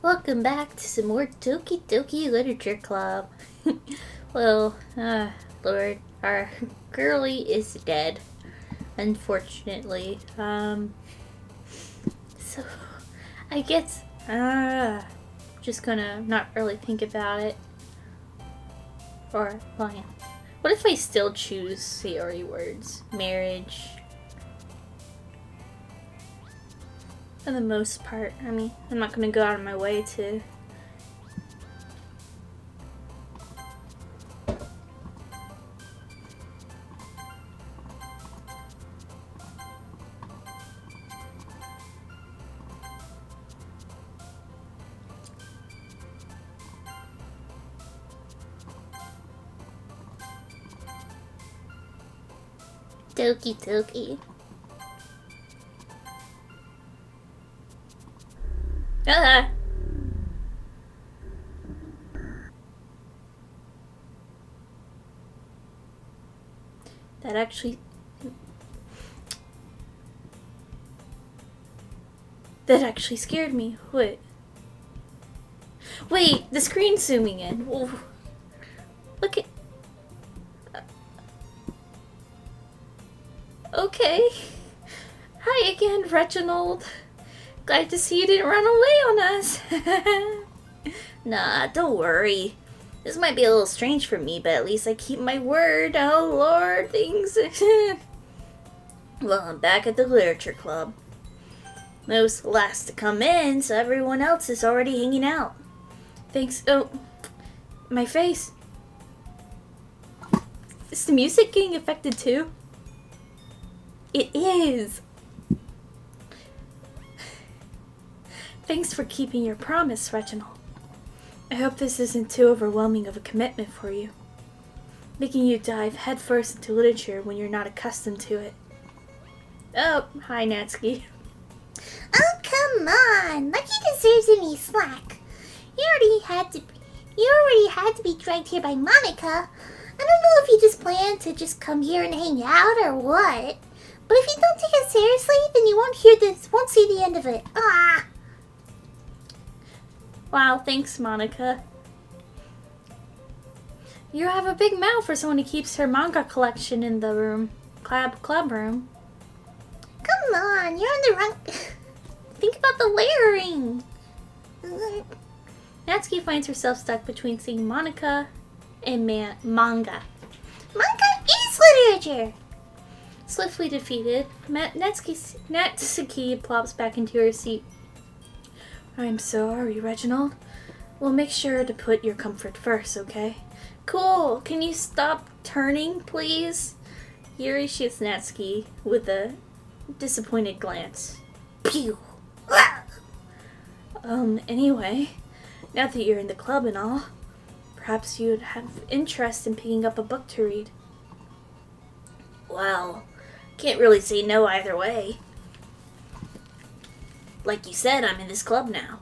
Welcome back to some more Doki Doki Literature Club. well, Lord, our girly is dead, unfortunately. So I guess, just gonna not really think about it. Or, well, yeah. What if I still choose theory words? Marriage. For the most part, I mean, I'm not gonna go out of my way to. Doki Doki. Ah! That actually scared me. Wait, the screen's zooming in. Whoa. Look at. Okay. Hi again, Reginald. Glad to see you didn't run away on us. Nah, don't worry. This might be a little strange for me, but at least I keep my word. Oh Lord, things. Well, I'm back at the Literature Club. I was the last to come in, so everyone else is already hanging out. Thanks. Oh, my face. Is the music getting affected too? It is. Thanks for keeping your promise, Reginald. I hope this isn't too overwhelming of a commitment for you, making you dive headfirst into literature when you're not accustomed to it. Oh, hi, Natsuki. Oh, come on! Like he deserves any slack. You already had to be dragged here by Monica. I don't know if you just plan to just come here and hang out or what. But if you don't take it seriously, then you won't see the end of it. Ah! Wow, thanks, Monica. You have a big mouth for someone who keeps her manga collection in the room. Club room. Come on, you're on the wrong... Think about the layering. Natsuki finds herself stuck between seeing Monica and manga. Manga is literature. Swiftly defeated, Natsuki plops back into her seat. I'm sorry, Reginald. We'll make sure to put your comfort first, okay? Cool. Can you stop turning, please? Yuri shoots Natsuki with a disappointed glance. Pew. Anyway, now that you're in the club and all, perhaps you'd have interest in picking up a book to read. Well, can't really say no either way. Like you said, I'm in this club now.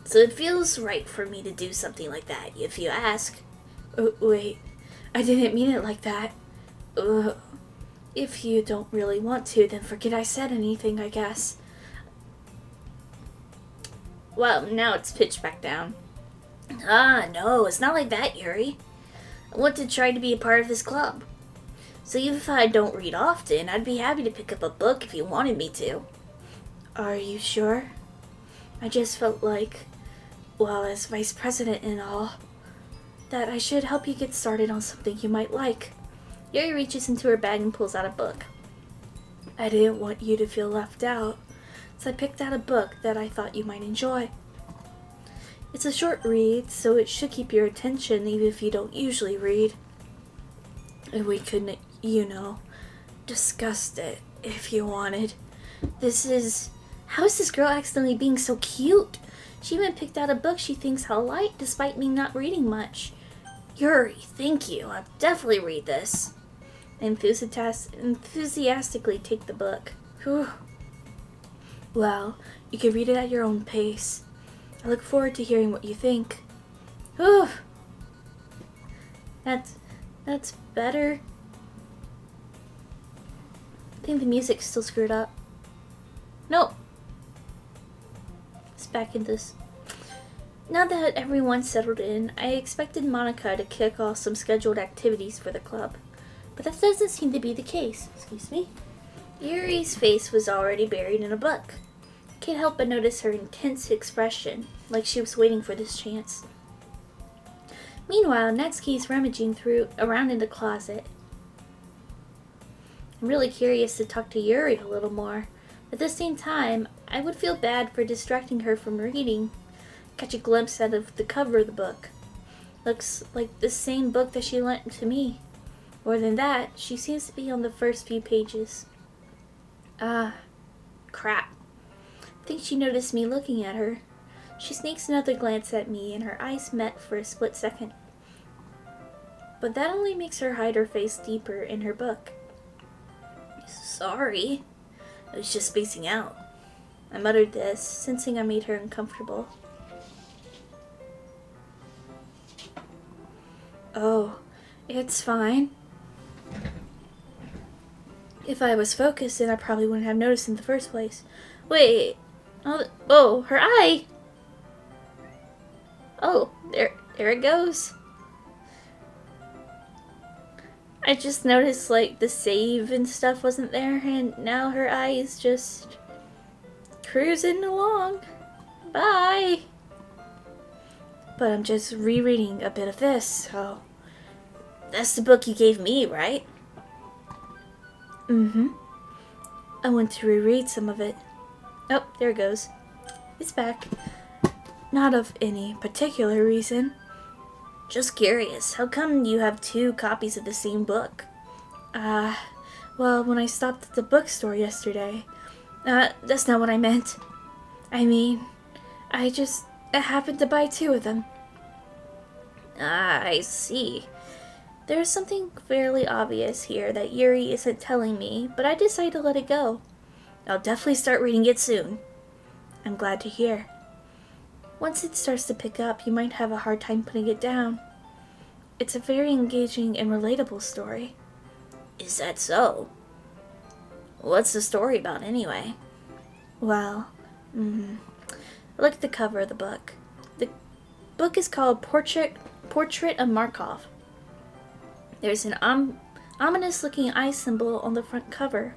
So it feels right for me to do something like that, if you ask. Wait, I didn't mean it like that. If you don't really want to, then forget I said anything, I guess. Well, now it's pitched back down. Ah, no, it's not like that, Yuri. I want to try to be a part of this club. So even if I don't read often, I'd be happy to pick up a book if you wanted me to. Are you sure? I just felt like, well, as vice president and all, that I should help you get started on something you might like. Yuri reaches into her bag and pulls out a book. I didn't want you to feel left out, so I picked out a book that I thought you might enjoy. It's a short read, so it should keep your attention even if you don't usually read. And we could, discuss it if you wanted. How is this girl accidentally being so cute? She even picked out a book she thinks I'll like despite me not reading much. Yuri, thank you. I'll definitely read this. I enthusiastically take the book. Whew. Well, you can read it at your own pace. I look forward to hearing what you think. Whew. That's better. I think the music's still screwed up. Nope. It's back in this. Now that everyone's settled in, I expected Monica to kick off some scheduled activities for the club. But that doesn't seem to be the case. Excuse me. Yuri's face was already buried in a book. I can't help but notice her intense expression, like she was waiting for this chance. Meanwhile, Natsuki's rummaging around in the closet. I'm really curious to talk to Yuri a little more. At the same time, I would feel bad for distracting her from reading. Catch a glimpse out of the cover of the book. Looks like the same book that she lent to me. More than that, she seems to be on the first few pages. Crap. I think she noticed me looking at her. She sneaks another glance at me and her eyes met for a split second. But that only makes her hide her face deeper in her book. Sorry. I was just spacing out. I muttered this, sensing I made her uncomfortable. Oh, it's fine. If I was focused, then I probably wouldn't have noticed in the first place. Wait. Oh, her eye! Oh, there it goes. I just noticed, like, the save and stuff wasn't there, and now her eye is just cruising along. Bye! But I'm just rereading a bit of this, so... That's the book you gave me, right? Mm-hmm. I want to reread some of it. Oh, there it goes. It's back. Not of any particular reason. Just curious, how come you have 2 copies of the same book? Well, when I stopped at the bookstore yesterday... that's not what I meant. I mean, I happened to buy 2 of them. I see. There's something fairly obvious here that Yuri isn't telling me, but I decided to let it go. I'll definitely start reading it soon. I'm glad to hear. Once it starts to pick up, you might have a hard time putting it down. It's a very engaging and relatable story. Is that so? What's the story about anyway? Well, look at the cover of the book. The book is called Portrait of Markov. There's an ominous-looking eye symbol on the front cover.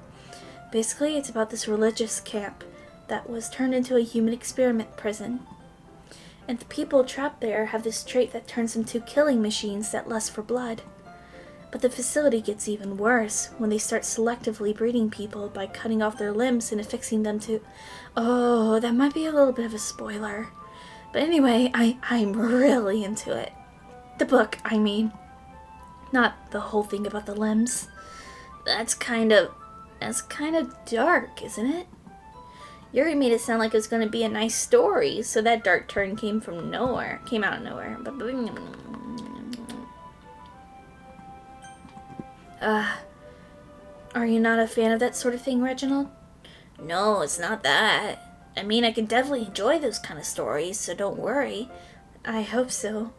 Basically, it's about this religious camp that was turned into a human experiment prison. And the people trapped there have this trait that turns them into killing machines that lust for blood. But the facility gets even worse when they start selectively breeding people by cutting off their limbs and affixing them to... Oh, that might be a little bit of a spoiler. But anyway, I'm really into it. The book, I mean. Not the whole thing about the limbs. That's kind of dark, isn't it? Yuri made it sound like it was going to be a nice story, so that dark turn came out of nowhere. Are you not a fan of that sort of thing, Reginald? No, it's not that. I mean, I can definitely enjoy those kind of stories, so don't worry. I hope so.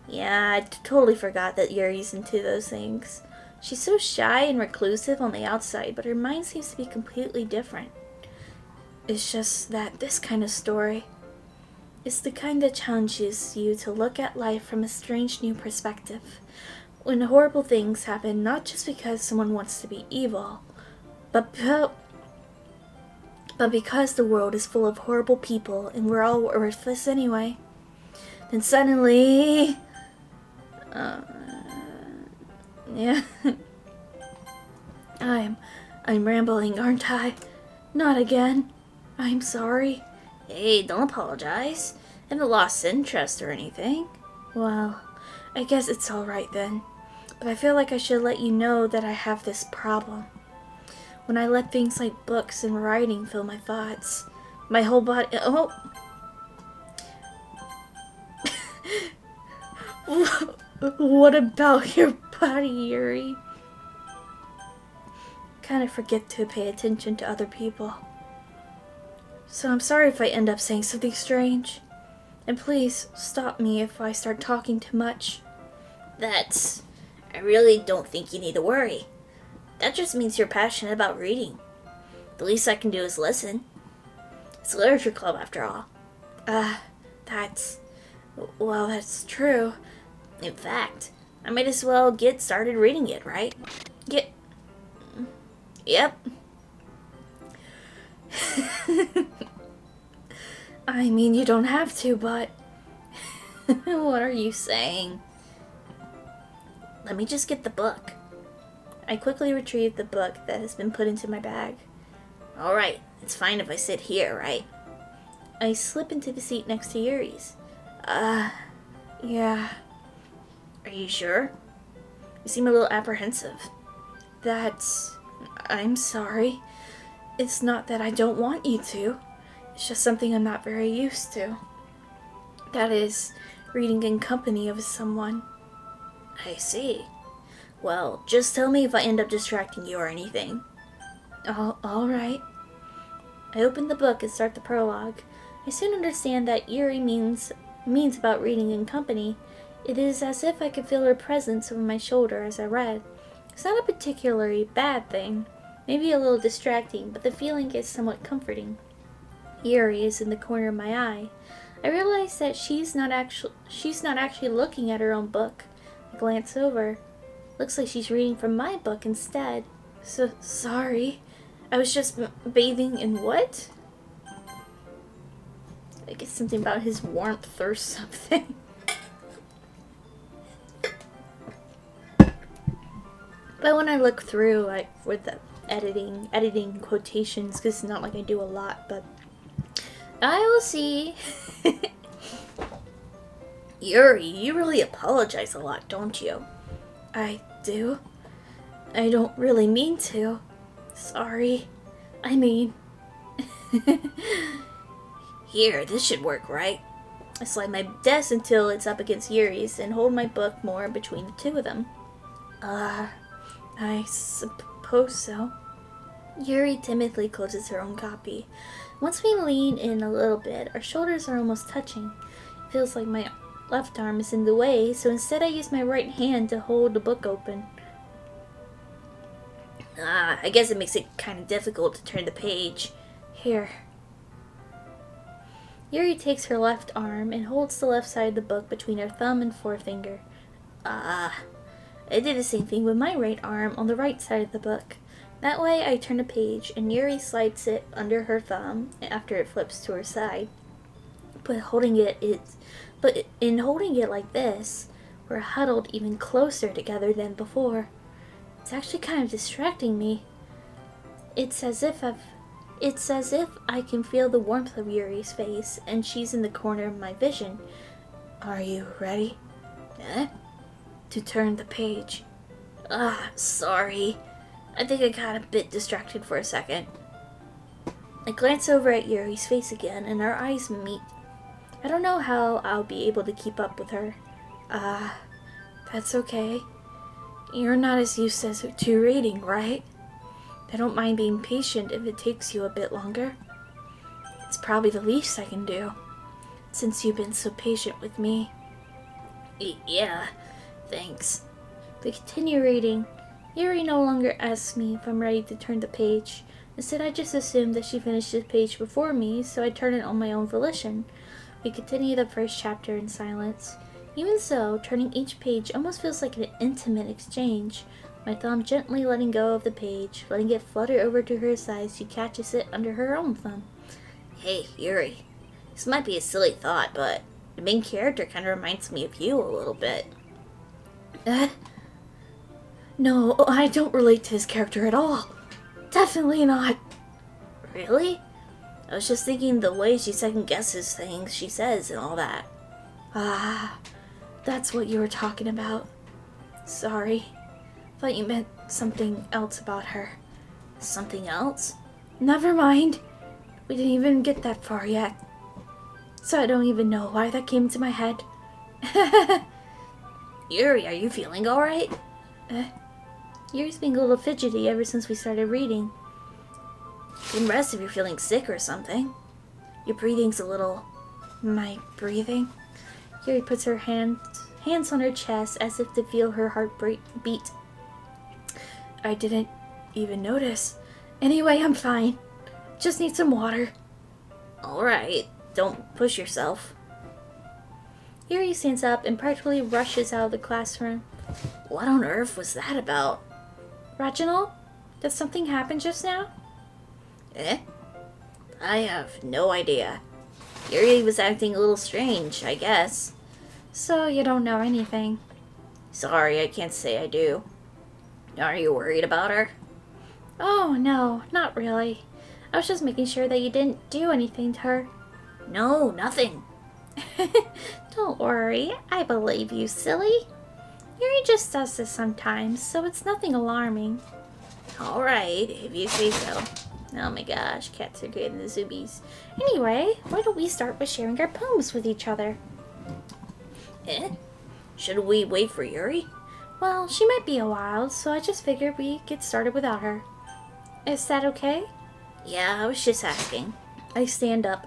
Yeah, I totally forgot that Yuri's into those things. She's so shy and reclusive on the outside, but her mind seems to be completely different. It's just that this kind of story is the kind that challenges you to look at life from a strange new perspective. When horrible things happen, not just because someone wants to be evil, but because the world is full of horrible people and we're all worthless anyway. Then suddenly... yeah. I'm rambling, aren't I? Not again. I'm sorry. Hey, don't apologize. I haven't lost interest or anything. Well, I guess it's alright then. But I feel like I should let you know that I have this problem. When I let things like books and writing fill my thoughts, my whole body... Oh! What about your body, Yuri? Kind of forget to pay attention to other people. So I'm sorry if I end up saying something strange. And please stop me if I start talking too much. I really don't think you need to worry. That just means you're passionate about reading. The least I can do is listen. It's a literature club after all. That's... Well, that's true. In fact, I might as well get started reading it, right? Get... Yep. I mean, you don't have to, but... What are you saying? Let me just get the book. I quickly retrieved the book that has been put into my bag. Alright, it's fine if I sit here, right? I slip into the seat next to Yuri's. Yeah. Are you sure? You seem a little apprehensive. I'm sorry. It's not that I don't want you to. It's just something I'm not very used to. That is, reading in company of someone. I see. Well, just tell me if I end up distracting you or anything. All right. I open the book and start the prologue. I soon understand that Yuri means about reading in company. It is as if I could feel her presence over my shoulder as I read. It's not a particularly bad thing. Maybe a little distracting, but the feeling is somewhat comforting. Yuri is in the corner of my eye. I realize that she's not actually looking at her own book. I glance over. Looks like she's reading from my book instead. So sorry. I was just bathing in what? I guess something about his warmth or something. But when I look through, like, with the editing quotations, because it's not like I do a lot, but I will see. Yuri, you really apologize a lot, don't you? I do. I don't really mean to. Sorry. I mean... Here, this should work, right? I slide my desk until it's up against Yuri's and hold my book more between the two of them. I suppose so. Yuri timidly closes her own copy. Once we lean in a little bit, our shoulders are almost touching. It feels like my left arm is in the way, so instead I use my right hand to hold the book open. I guess it makes it kind of difficult to turn the page. Here. Yuri takes her left arm and holds the left side of the book between her thumb and forefinger. I did the same thing with my right arm on the right side of the book. That way I turn a page and Yuri slides it under her thumb after it flips to her side. But in holding it like this, we're huddled even closer together than before. It's actually kind of distracting me. It's as if I can feel the warmth of Yuri's face, and she's in the corner of my vision. Are you ready? To turn the page. Sorry. I think I got a bit distracted for a second. I glance over at Yuri's face again, and our eyes meet. I don't know how I'll be able to keep up with her. That's okay. You're not as used to reading, right? I don't mind being patient if it takes you a bit longer. It's probably the least I can do, since you've been so patient with me. Yeah, thanks. We continue reading. Yuri no longer asks me if I'm ready to turn the page. Instead, I just assumed that she finished the page before me, so I turn it on my own volition. We continue the first chapter in silence. Even so, turning each page almost feels like an intimate exchange. My thumb gently letting go of the page, letting it flutter over to her side as she catches it under her own thumb. Hey, Yuri. This might be a silly thought, but the main character kind of reminds me of you a little bit. No, I don't relate to his character at all. Definitely not. Really? I was just thinking the way she second-guesses things she says and all that. That's what you were talking about. Sorry. Thought you meant something else about her. Something else? Never mind. We didn't even get that far yet. So I don't even know why that came to my head. Yuri, are you feeling alright? Yuri's being a little fidgety ever since we started reading. You can rest if you're feeling sick or something. Your breathing's a little... My breathing? Yuri puts her hands on her chest as if to feel her heart beat. I didn't even notice. Anyway, I'm fine. Just need some water. Alright. don't push yourself. Yuri stands up and practically rushes out of the classroom. What on earth was that about? Reginald, did something happen just now? Eh? I have no idea. Yuri was acting a little strange, I guess. So you don't know anything? Sorry, I can't say I do. Are you worried about her? Oh, no, not really. I was just making sure that you didn't do anything to her. No, nothing. Don't worry, I believe you, silly. Yuri just does this sometimes, so it's nothing alarming. Alright, if you say so. Oh my gosh, cats are good in the zoobies. Anyway, why don't we start with sharing our poems with each other? Eh? Should we wait for Yuri? Well, she might be a while, so I just figured we'd get started without her. Is that okay? Yeah, I was just asking. I stand up.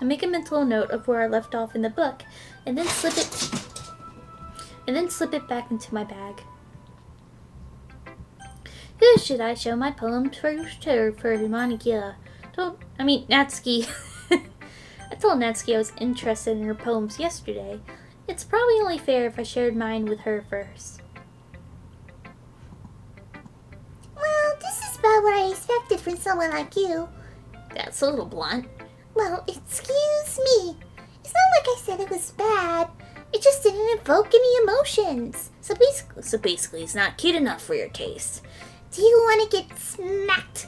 I make a mental note of where I left off in the book, and then slip it back into my bag. Who should I show my poems first to for Monica? Natsuki. I told Natsuki I was interested in her poems yesterday. It's probably only fair if I shared mine with her first. Well, this is about what I expected from someone like you. That's a little blunt. Well, excuse me. It's not like I said it was bad. It just didn't evoke any emotions. So basically, it's not cute enough for your taste. do you want to get smacked?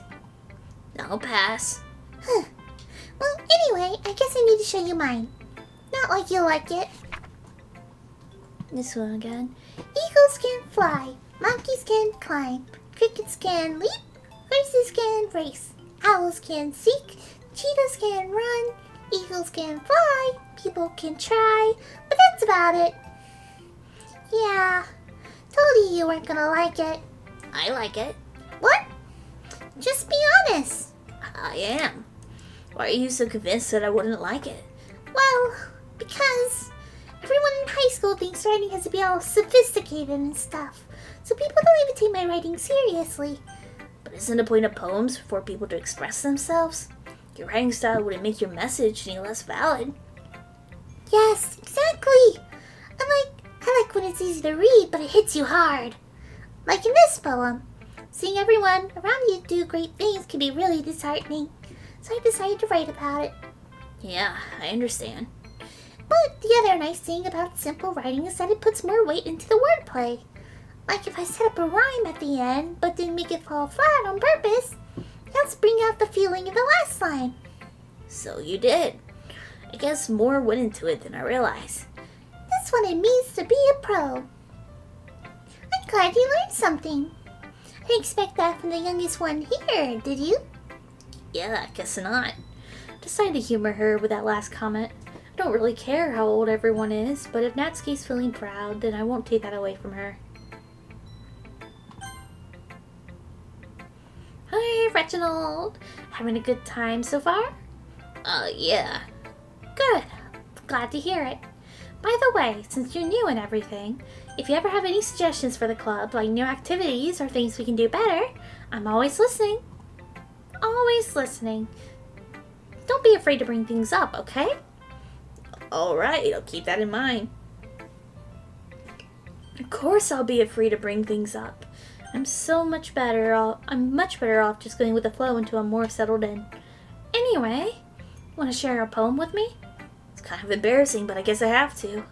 I'll pass. Huh. Well, anyway, I guess I need to show you mine. Not like you'll like it. This one again. Eagles can fly, monkeys can climb, crickets can leap, horses can race, owls can seek, cheetahs can run, eagles can fly, people can try, but that's about it. Yeah, told you weren't gonna like it. I like it. What? Just be honest. I am. Why are you so convinced that I wouldn't like it? Well, because everyone in high school thinks writing has to be all sophisticated and stuff, so people don't even take my writing seriously. But isn't the point of poems for people to express themselves? Your writing style wouldn't make your message any less valid. Yes, exactly. I like when it's easy to read, but it hits you hard. Like in this poem. Seeing everyone around you do great things can be really disheartening, so I decided to write about it. Yeah, I understand. But the other nice thing about simple writing is that it puts more weight into the wordplay. Like if I set up a rhyme at the end, but didn't make it fall flat on purpose, it helps bring out the feeling in the last line. So you did. I guess more went into it than I realized. That's what it means to be a pro. I'm glad you learned something. I didn't expect that from the youngest one here, did you? Yeah, I guess not. Decided to humor her with that last comment. I don't really care how old everyone is, but if Natsuki's feeling proud, then I won't take that away from her. Hi, Reginald. Having a good time so far? Yeah. Good. Glad to hear it. By the way, since you're new and everything, if you ever have any suggestions for the club, like new activities or things we can do better, I'm always listening. Always listening. Don't be afraid to bring things up, okay? Alright, I'll keep that in mind. Of course I'll be afraid to bring things up. I'm much better off just going with the flow until I'm more settled in. Anyway, want to share a poem with me? It's kind of embarrassing, but I guess I have to.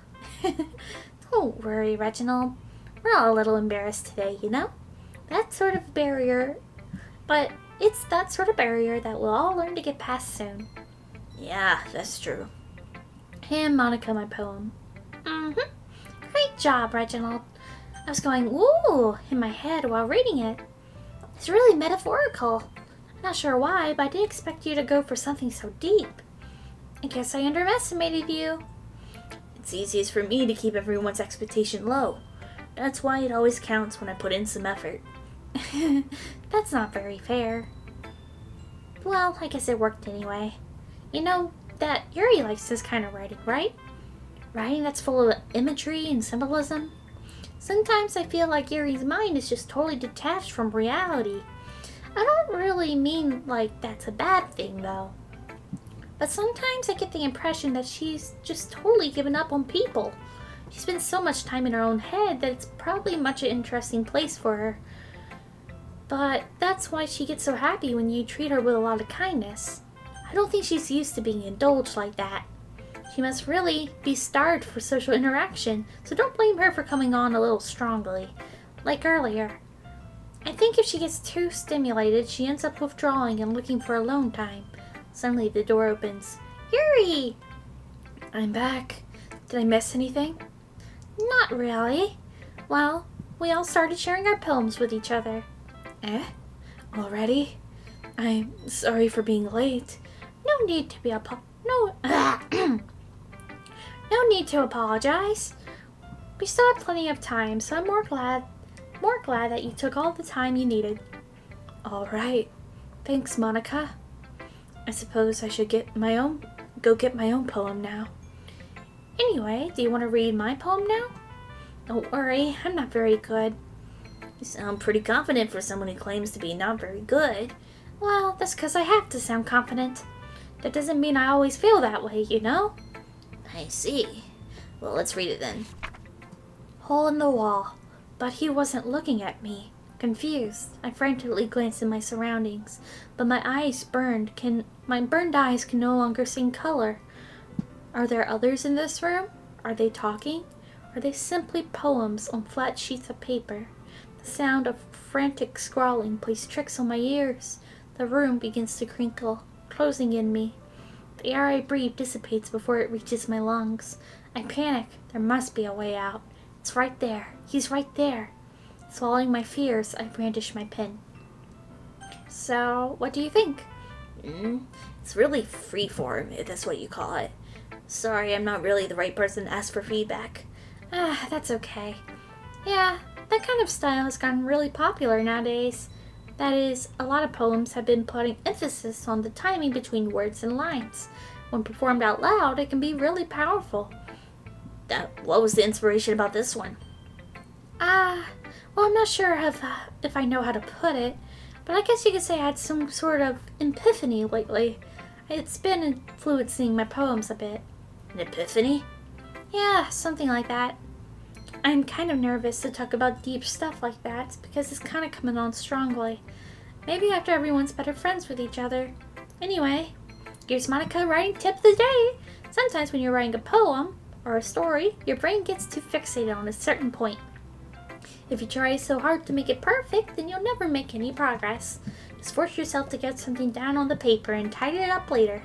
Don't worry, Reginald. We're all a little embarrassed today, you know? That sort of barrier, but it's that sort of barrier that we'll all learn to get past soon. Yeah, that's true. Hand Monica my poem. Great job, Reginald. I was going, ooh, in my head while reading it. It's really metaphorical. I'm not sure why, but I didn't expect you to go for something so deep. I guess I underestimated you. It's easiest for me to keep everyone's expectation low. That's why it always counts when I put in some effort. That's not very fair. Well, I guess it worked anyway. You know that Yuri likes this kind of writing, right? Writing that's full of imagery and symbolism. Sometimes I feel like Yuri's mind is just totally detached from reality. I don't really mean like that's a bad thing, though. But sometimes I get the impression that she's just totally given up on people. She spends so much time in her own head that it's probably much an interesting place for her. But that's why she gets so happy when you treat her with a lot of kindness. I don't think she's used to being indulged like that. She must really be starved for social interaction, so don't blame her for coming on a little strongly, like earlier. I think if she gets too stimulated, she ends up withdrawing and looking for alone time. Suddenly the door opens. Yuri! I'm back. Did I miss anything? Not really. Well, we all started sharing our poems with each other. Eh? Already? I'm sorry for being late. No need to be no need to apologize. We still have plenty of time, so I'm more glad that you took all the time you needed. All right. Thanks, Monica. I suppose I should go get my own poem now. Anyway, do you want to read my poem now? Don't worry, I'm not very good. You sound pretty confident for someone who claims to be not very good. Well, that's because I have to sound confident. That doesn't mean I always feel that way, you know? I see. Well, let's read it then. Hole in the wall. But he wasn't looking at me. Confused, I frantically glanced at my surroundings, but my burned eyes can no longer see color. Are there others in this room? Are they talking? Are they simply poems on flat sheets of paper? The sound of frantic scrawling plays tricks on my ears. The room begins to crinkle, closing in me. The air I breathe dissipates before it reaches my lungs. I panic. There must be a way out. It's right there. He's right there. Swallowing my fears, I brandish my pen. So, what do you think? It's really freeform, if that's what you call it. Sorry, I'm not really the right person to ask for feedback. That's okay. Yeah, that kind of style has gotten really popular nowadays. That is, a lot of poems have been putting emphasis on the timing between words and lines. When performed out loud, it can be really powerful. What was the inspiration about this one? Well, I'm not sure if I know how to put it, but I guess you could say I had some sort of epiphany lately. It's been influencing my poems a bit. An epiphany? Yeah, something like that. I'm kind of nervous to talk about deep stuff like that because it's kind of coming on strongly. Maybe after everyone's better friends with each other. Anyway, here's Monica writing tip of the day. Sometimes when you're writing a poem or a story, your brain gets too fixated on a certain point. If you try so hard to make it perfect, then you'll never make any progress. Just force yourself to get something down on the paper and tidy it up later.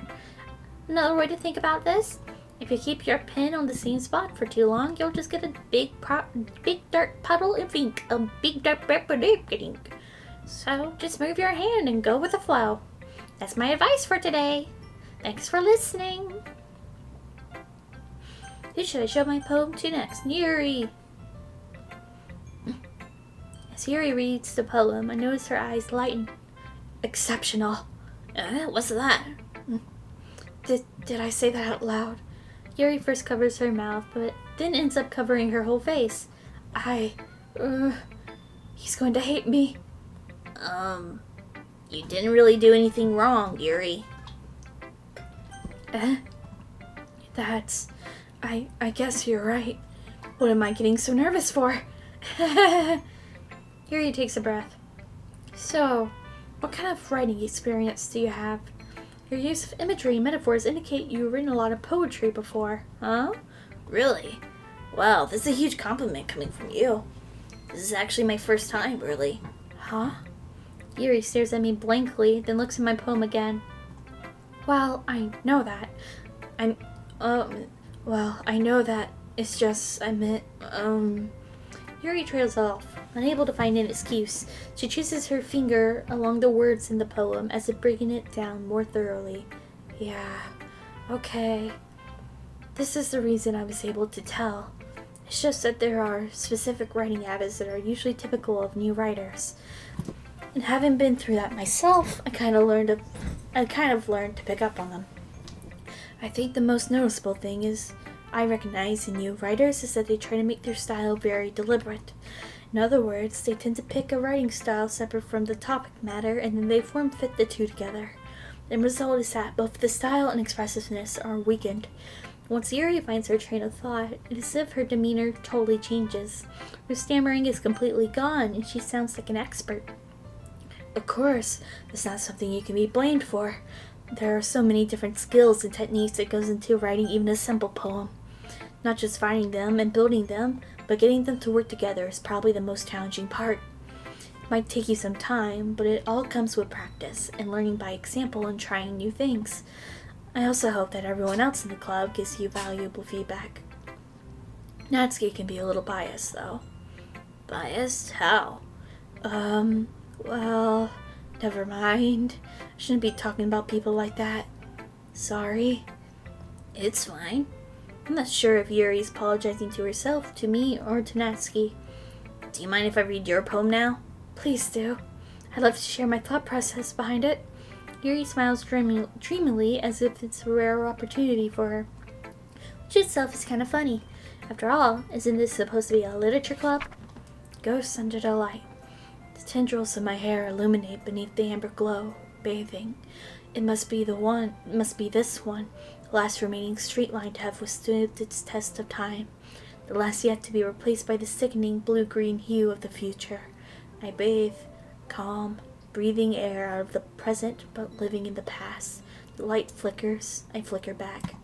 Another way to think about this, if you keep your pen on the same spot for too long, you'll just get a big dirt puddle of ink. A big dirt ink. So just move your hand and go with the flow. That's my advice for today. Thanks for listening. Who should I show my poem to next? Yuri. As Yuri reads the poem, I notice her eyes lighten. Exceptional. What's that? Did I say that out loud? Yuri first covers her mouth, but then ends up covering her whole face. He's going to hate me. You didn't really do anything wrong, Yuri. I guess you're right. What am I getting so nervous for? Yuri takes a breath. So, what kind of writing experience do you have? Your use of imagery and metaphors indicate you've written a lot of poetry before. Huh? Really? Wow, this is a huge compliment coming from you. This is actually my first time, really. Huh? Yuri stares at me blankly, then looks at my poem again. Well, I know that. I know that. It's just, Yuri trails off, unable to find an excuse. She chases her finger along the words in the poem as if breaking it down more thoroughly. Yeah, okay. This is the reason I was able to tell. It's just that there are specific writing habits that are usually typical of new writers. And having been through that myself, I kind of learned to pick up on them. I think the most noticeable thing I recognize in new writers is that they try to make their style very deliberate. In other words, they tend to pick a writing style separate from the topic matter and then they form fit the two together. The result is that both the style and expressiveness are weakened. Once Yuri finds her train of thought, it is as if her demeanor totally changes. Her stammering is completely gone, and she sounds like an expert. Of course, that's not something you can be blamed for. There are so many different skills and techniques that goes into writing even a simple poem. Not just finding them and building them, but getting them to work together is probably the most challenging part. It might take you some time, but it all comes with practice and learning by example and trying new things. I also hope that everyone else in the club gives you valuable feedback. Natsuki can be a little biased, though. Biased? How? Well, never mind. I shouldn't be talking about people like that. Sorry. It's fine. I'm not sure if Yuri's apologizing to herself, to me, or to Natsuki. Do you mind if I read your poem now? Please do. I'd love to share my thought process behind it. Yuri smiles dreamily as if it's a rare opportunity for her, which itself is kind of funny. After all, isn't this supposed to be a literature club? Ghosts under the light. The tendrils of my hair illuminate beneath the amber glow, bathing. It must be this one, the last remaining street line to have withstood its test of time, the last yet to be replaced by the sickening blue-green hue of the future. I bathe, calm, breathing air out of the present but living in the past. The light flickers, I flicker back.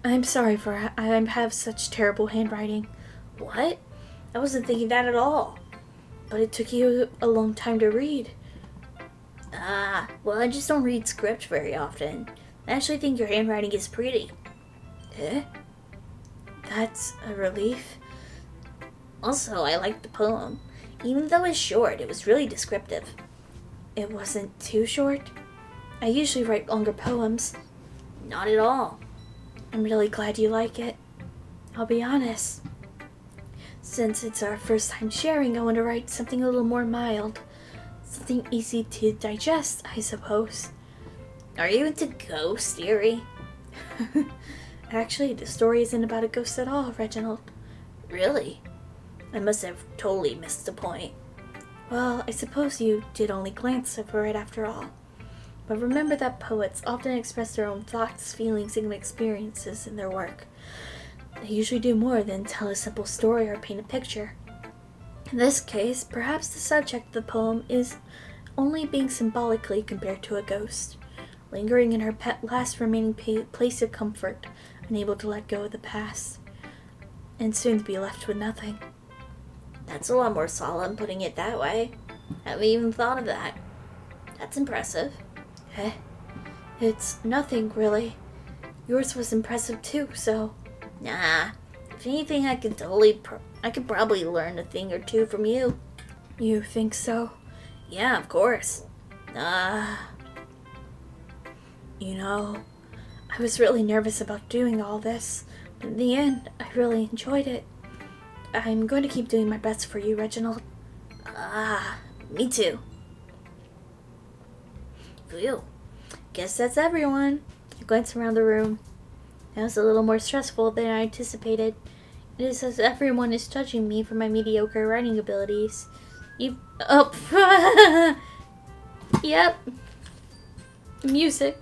I'm sorry for I have such terrible handwriting. What? I wasn't thinking that at all. But it took you a long time to read. Well, I just don't read script very often. I actually think your handwriting is pretty. Eh? That's a relief. Also, I liked the poem. Even though it's short, it was really descriptive. It wasn't too short? I usually write longer poems. Not at all. I'm really glad you like it. I'll be honest. Since it's our first time sharing, I want to write something a little more mild. Something easy to digest, I suppose. Are you into ghost theory? Actually, the story isn't about a ghost at all, Reginald. Really? I must have totally missed the point. Well, I suppose you did only glance over it after all. But remember that poets often express their own thoughts, feelings, and experiences in their work. They usually do more than tell a simple story or paint a picture. In this case, perhaps the subject of the poem is only being symbolically compared to a ghost, lingering in her last remaining place of comfort, unable to let go of the past, and soon to be left with nothing. That's a lot more solemn putting it that way. I haven't even thought of that. That's impressive. Eh? It's nothing, really. Yours was impressive too, so... Nah. If anything, I could probably learn a thing or two from you. You think so? Yeah, of course. You know, I was really nervous about doing all this, but in the end, I really enjoyed it. I'm going to keep doing my best for you, Reginald. Me too. Phew. Guess that's everyone. I glance around the room. That was a little more stressful than I anticipated. It is as everyone is judging me for my mediocre writing abilities. Yep. Music.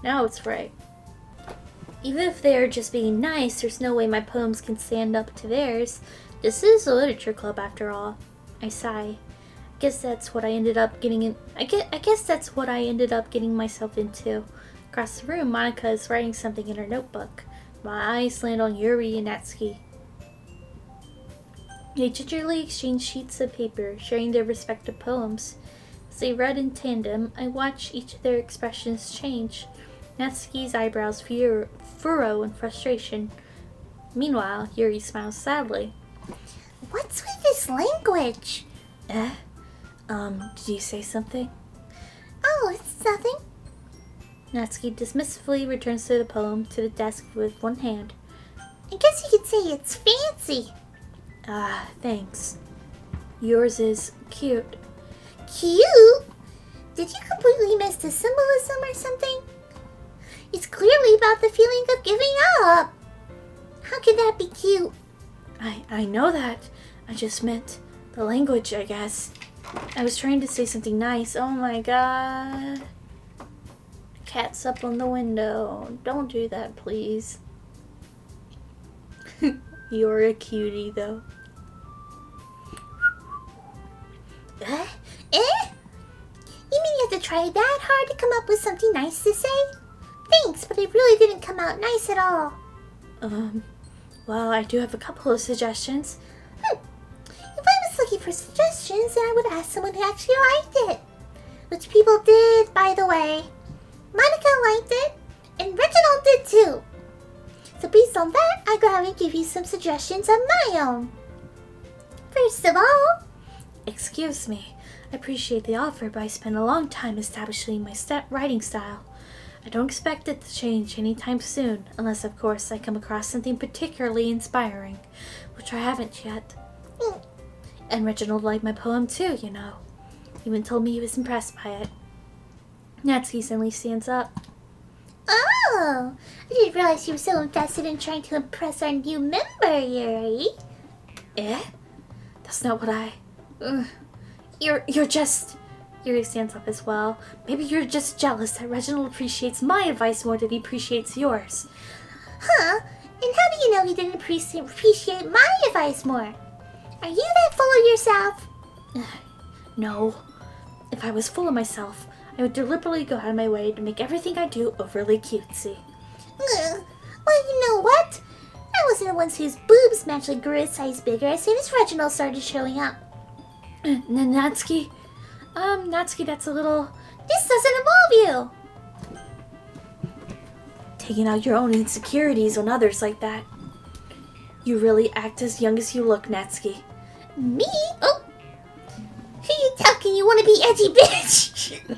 Now it's right. Even if they are just being nice, there's no way my poems can stand up to theirs. This is a literature club after all. I sigh. I guess that's what I ended up getting myself into. Across the room, Monica is writing something in her notebook. My eyes land on Yuri and Natsuki. They gingerly exchange sheets of paper, sharing their respective poems. As they read in tandem, I watch each of their expressions change. Natsuki's eyebrows furrow in frustration. Meanwhile, Yuri smiles sadly. What's with this language? Did you say something? Oh, it's nothing. Natsuki dismissively returns to the poem to the desk with one hand. I guess you could say it's fancy. Thanks. Yours is cute. Cute? Did you completely miss the symbolism or something? It's clearly about the feeling of giving up. How can that be cute? I know that. I just meant the language, I guess. I was trying to say something nice. Oh my god. Cat's up on the window. Don't do that, please. You're a cutie, though. Eh? You mean you have to try that hard to come up with something nice to say? Thanks, but it really didn't come out nice at all. Well, I do have a couple of suggestions. If I was looking for suggestions, then I would ask someone who actually liked it. Which people did, by the way. Monica liked it, and Reginald did too. So based on that, I go ahead and give you some suggestions of my own. First of all, Excuse me. I appreciate the offer, but I spent a long time establishing my writing style. I don't expect it to change anytime soon, unless, of course, I come across something particularly inspiring, which I haven't yet. And Reginald liked my poem too, you know. He even told me he was impressed by it. Natsuki suddenly stands up. oh, I didn't realize you were so invested in trying to impress our new member, Yuri. Eh? That's not what I... You're just... Yuri stands up as well. Maybe you're just jealous that Reginald appreciates my advice more than he appreciates yours. Huh? And how do you know he didn't appreciate my advice more? Are you that full of yourself? No. If I was full of myself, I would deliberately go out of my way to make everything I do overly cutesy. Well, you know what? I wasn't the one whose boobs magically grew a size bigger as soon as Reginald started showing up. Natsuki? Natsuki, that's a little... This doesn't involve you! Taking out your own insecurities on others like that. You really act as young as you look, Natsuki. Me? Oh! Who you talking? You wanna be edgy, bitch?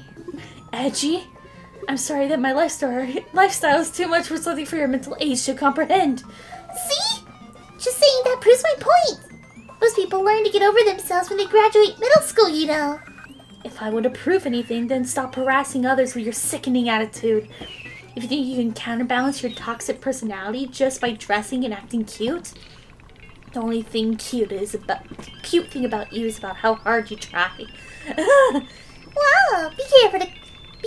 Edgy? I'm sorry that my lifestyle is too much for something for your mental age to comprehend. See? Just saying that proves my point. Most people learn to get over themselves when they graduate middle school, you know. If I were to prove anything, then stop harassing others with your sickening attitude. If you think you can counterbalance your toxic personality just by dressing and acting cute, the only thing cute thing about you is about how hard you try. Wow, be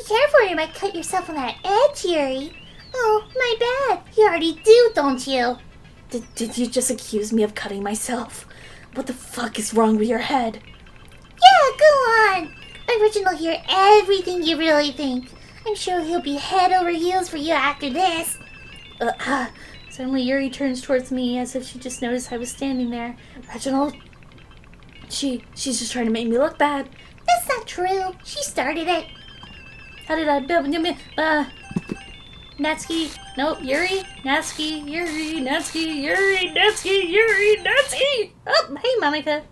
careful or you might cut yourself on that edge, Yuri. Oh, my bad. You already do, don't you? Did you just accuse me of cutting myself? What the fuck is wrong with your head? Yeah, go on. My Reginald hear everything you really think. I'm sure he'll be head over heels for you after this. Suddenly Yuri turns towards me as if she just noticed I was standing there. Reginald? She's just trying to make me look bad. That's not true. She started it. How did I... Natsuki. Nope, Yuri. Natsuki. Yuri. Natsuki. Yuri. Natsuki. Yuri. Natsuki. Oh, hey, Monica.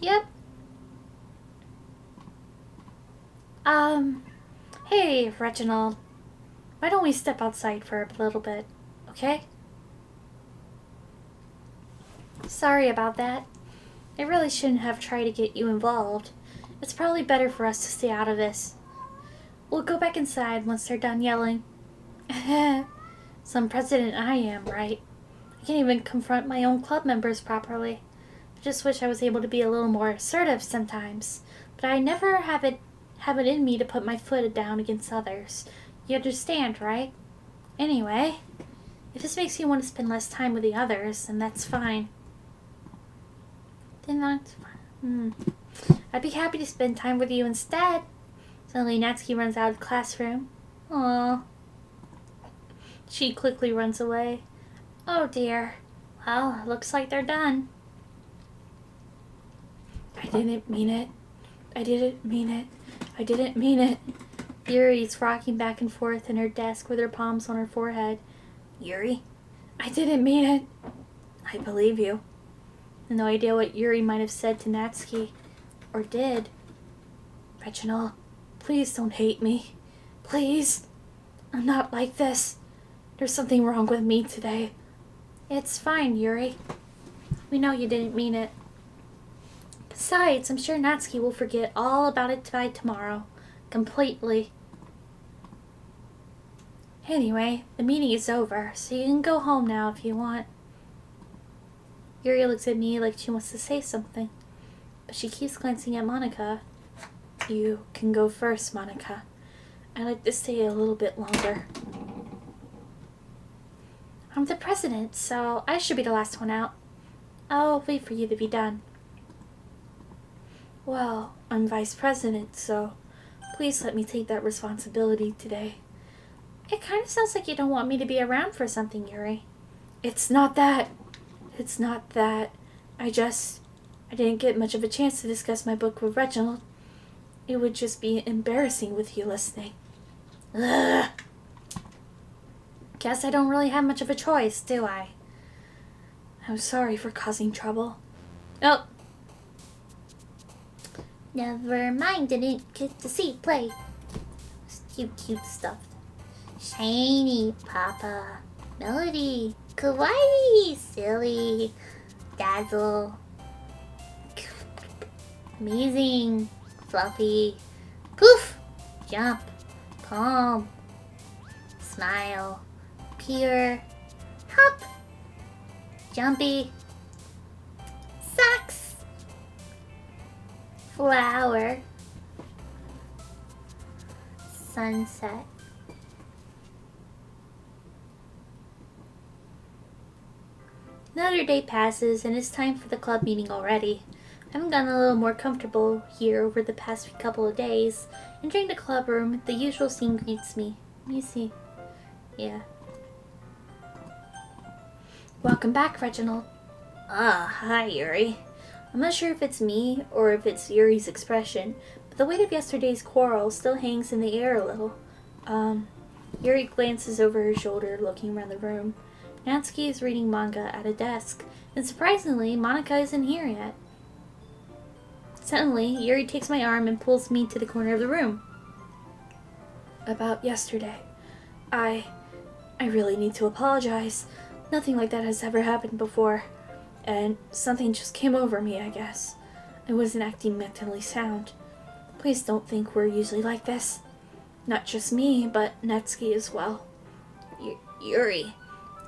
Yep. Hey, Reginald. Why don't we step outside for a little bit, okay? Sorry about that. I really shouldn't have tried to get you involved. It's probably better for us to stay out of this. We'll go back inside once they're done yelling. Some president I am, right? I can't even confront my own club members properly. I just wish I was able to be a little more assertive sometimes. But I never have it in me to put my foot down against others. You understand, right? Anyway, if this makes you want to spend less time with the others, then that's fine. Then that's fine. I'd be happy to spend time with you instead. Suddenly Natsuki runs out of the classroom. Aww. She quickly runs away. Oh dear. Well, looks like they're done. I didn't mean it. I didn't mean it. I didn't mean it. Yuri's rocking back and forth in her desk with her palms on her forehead. Yuri? I didn't mean it. I believe you. No idea what Yuri might have said to Natsuki. Or did. Reginald, please don't hate me. Please. I'm not like this. There's something wrong with me today. It's fine, Yuri. We know you didn't mean it. Besides, I'm sure Natsuki will forget all about it by tomorrow. Completely. Anyway, the meeting is over, so you can go home now if you want. Yuri looks at me like she wants to say something, but she keeps glancing at Monica. You can go first, Monica. I'd like to stay a little bit longer. I'm the president, so I should be the last one out. I'll wait for you to be done. Well, I'm vice president, so please let me take that responsibility today. It kind of sounds like you don't want me to be around for something, Yuri. It's not that. It's not that. I didn't get much of a chance to discuss my book with Reginald. It would just be embarrassing with you listening. Ugh. Guess I don't really have much of a choice, do I? I'm sorry for causing trouble. Oh. Never mind, didn't get to see play. Cute stuff. Shiny, Papa. Melody. Kawaii. Silly. Dazzle. Amazing. Fluffy. Poof. Jump. Calm. Smile. Pure. Hop. Jumpy. Socks. Flower. Sunset. Another day passes, and it's time for the club meeting already. I've gotten a little more comfortable here over the past couple of days. Entering the club room, the usual scene greets me. Let me see. Yeah. Welcome back, Reginald. Ah, hi, Yuri. I'm not sure if it's me or if it's Yuri's expression, but the weight of yesterday's quarrel still hangs in the air a little. Yuri glances over her shoulder, looking around the room. Natsuki is reading manga at a desk, and surprisingly, Monica isn't here yet. Suddenly, Yuri takes my arm and pulls me to the corner of the room. About yesterday. I really need to apologize. Nothing like that has ever happened before, and something just came over me, I guess. I wasn't acting mentally sound. Please don't think we're usually like this. Not just me, but Natsuki as well. Yuri,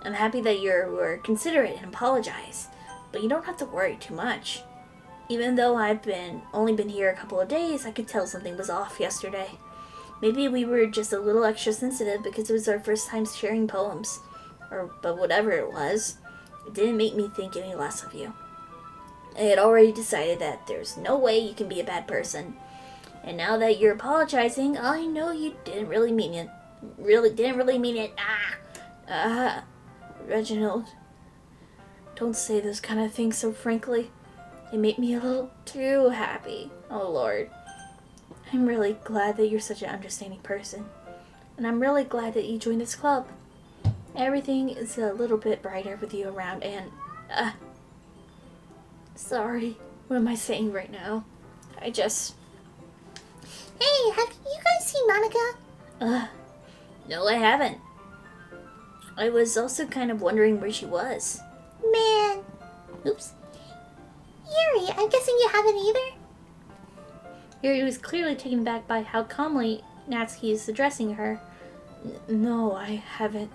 I'm happy that you were considerate and apologize, but you don't have to worry too much. Even though I've only been here a couple of days, I could tell something was off yesterday. Maybe we were just a little extra sensitive because it was our first time sharing poems. But whatever it was, it didn't make me think any less of you. I had already decided that there's no way you can be a bad person. And now that you're apologizing, I know you didn't really mean it. Didn't really mean it. Reginald, don't say those kind of things so frankly. They make me a little too happy. Oh, Lord. I'm really glad that you're such an understanding person. And I'm really glad that you joined this club. Everything is a little bit brighter with you around and, sorry. What am I saying right now? Hey, have you guys seen Monica? No, I haven't. I was also kind of wondering where she was. Man. Oops. Yuri, I'm guessing you haven't either? Yuri was clearly taken aback by how calmly Natsuki is addressing her. No, I haven't.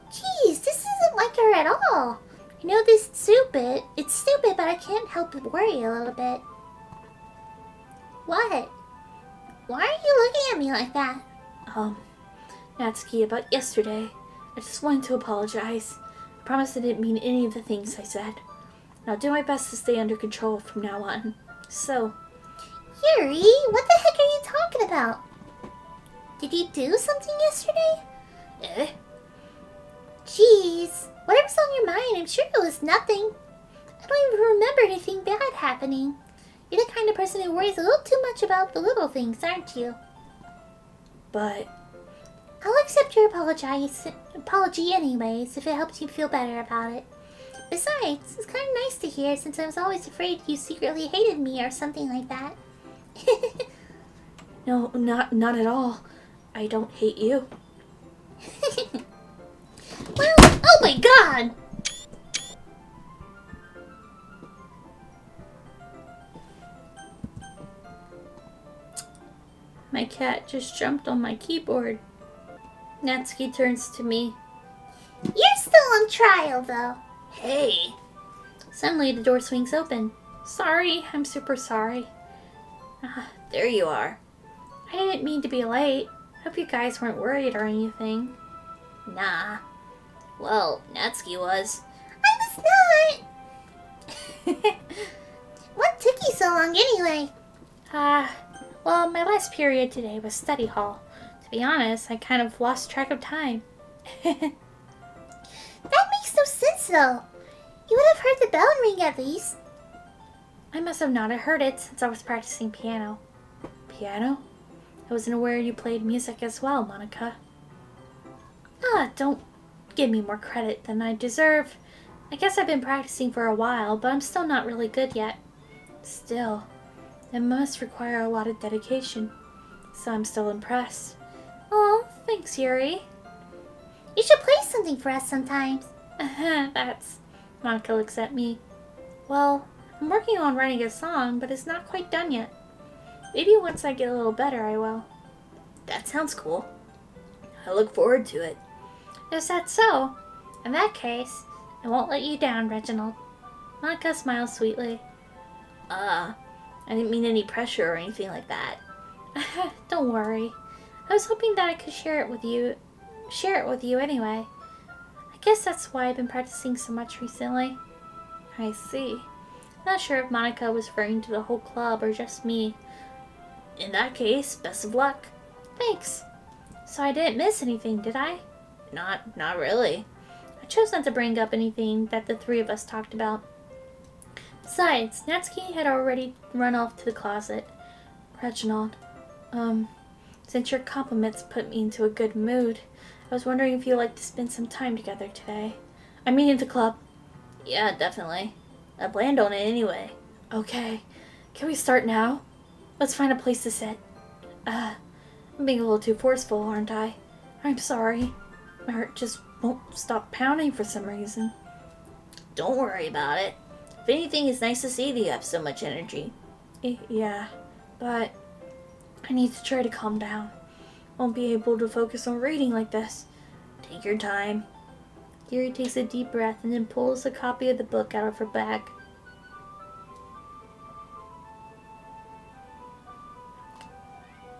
Jeez, this isn't like her at all. I know this is stupid. It's stupid, but I can't help but worry a little bit. What? Why are you looking at me like that? Natsuki, about yesterday, I just wanted to apologize. I promise I didn't mean any of the things I said. And I'll do my best to stay under control from now on. So... Yuri, what the heck are you talking about? Did you do something yesterday? Jeez, whatever's on your mind, I'm sure it was nothing. I don't even remember anything bad happening. You're the kind of person who worries a little too much about the little things, aren't you? But... I'll accept your apology anyways, if it helps you feel better about it. Besides, it's kind of nice to hear since I was always afraid you secretly hated me or something like that. No, not at all. I don't hate you. Well, oh my god! My cat just jumped on my keyboard. Natsuki turns to me. You're still on trial, though. Hey, Suddenly, the door swings open. Sorry, I'm super sorry. There you are. I didn't mean to be late. Hope you guys weren't worried or anything. Nah. Well, Natsuki was. I was not! What took you so long anyway? Well, my last period today was study hall. To be honest, I kind of lost track of time. That makes no sense though. You would have heard the bell ring at least. I must have not heard it since I was practicing piano. Piano? I wasn't aware you played music as well, Monica. Don't give me more credit than I deserve. I guess I've been practicing for a while, but I'm still not really good yet. Still, it must require a lot of dedication, so I'm still impressed. Oh, thanks, Yuri. You should play something for us sometimes. That's... Monica looks at me. Well, I'm working on writing a song, but it's not quite done yet. Maybe once I get a little better, I will. That sounds cool. I look forward to it. Is that so? In that case, I won't let you down, Reginald. Monica smiles sweetly. I didn't mean any pressure or anything like that. Don't worry. I was hoping that I could share it with you anyway. I guess that's why I've been practicing so much recently. I see. Not sure if Monica was referring to the whole club or just me. In that case, best of luck. Thanks. So I didn't miss anything, did I? Not really. I chose not to bring up anything that the three of us talked about. Besides, Natsuki had already run off to the closet. Reginald, since your compliments put me into a good mood, I was wondering if you'd like to spend some time together today. I mean at the club. Yeah, definitely. I planned on it anyway. Okay. Can we start now? Let's find a place to sit. I'm being a little too forceful, aren't I? I'm sorry. My heart just won't stop pounding for some reason. Don't worry about it. If anything, it's nice to see that you have so much energy. Yeah, but I need to try to calm down. Won't be able to focus on reading like this. Take your time. Yuri takes a deep breath and then pulls a copy of the book out of her bag.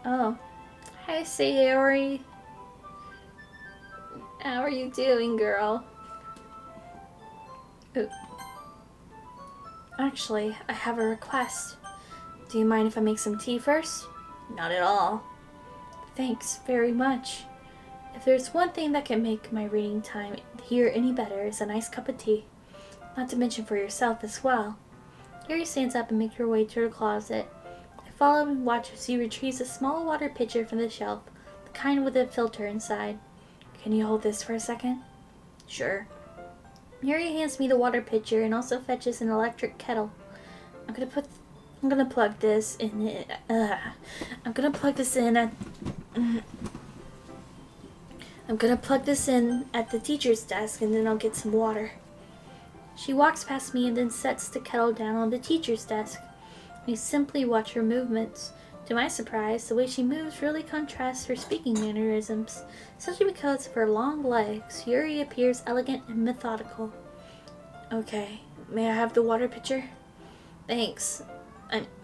Oh. Hi, Sayori. How are you doing, girl? Ooh. Actually, I have a request. Do you mind if I make some tea first? Not at all. Thanks very much. If there's one thing that can make my reading time here any better, is a nice cup of tea. Not to mention for yourself as well. Yuri stands up and makes her way to her closet. I follow and watch as she retrieves a small water pitcher from the shelf, the kind with a filter inside. Can you hold this for a second? Sure. Yuri hands me the water pitcher and also fetches an electric kettle. I'm gonna plug this in at the teacher's desk, and then I'll get some water. She walks past me and then sets the kettle down on the teacher's desk. We simply watch her movements. To my surprise, the way she moves really contrasts her speaking mannerisms. Especially because of her long legs, Yuri appears elegant and methodical. Okay, may I have the water pitcher? Thanks.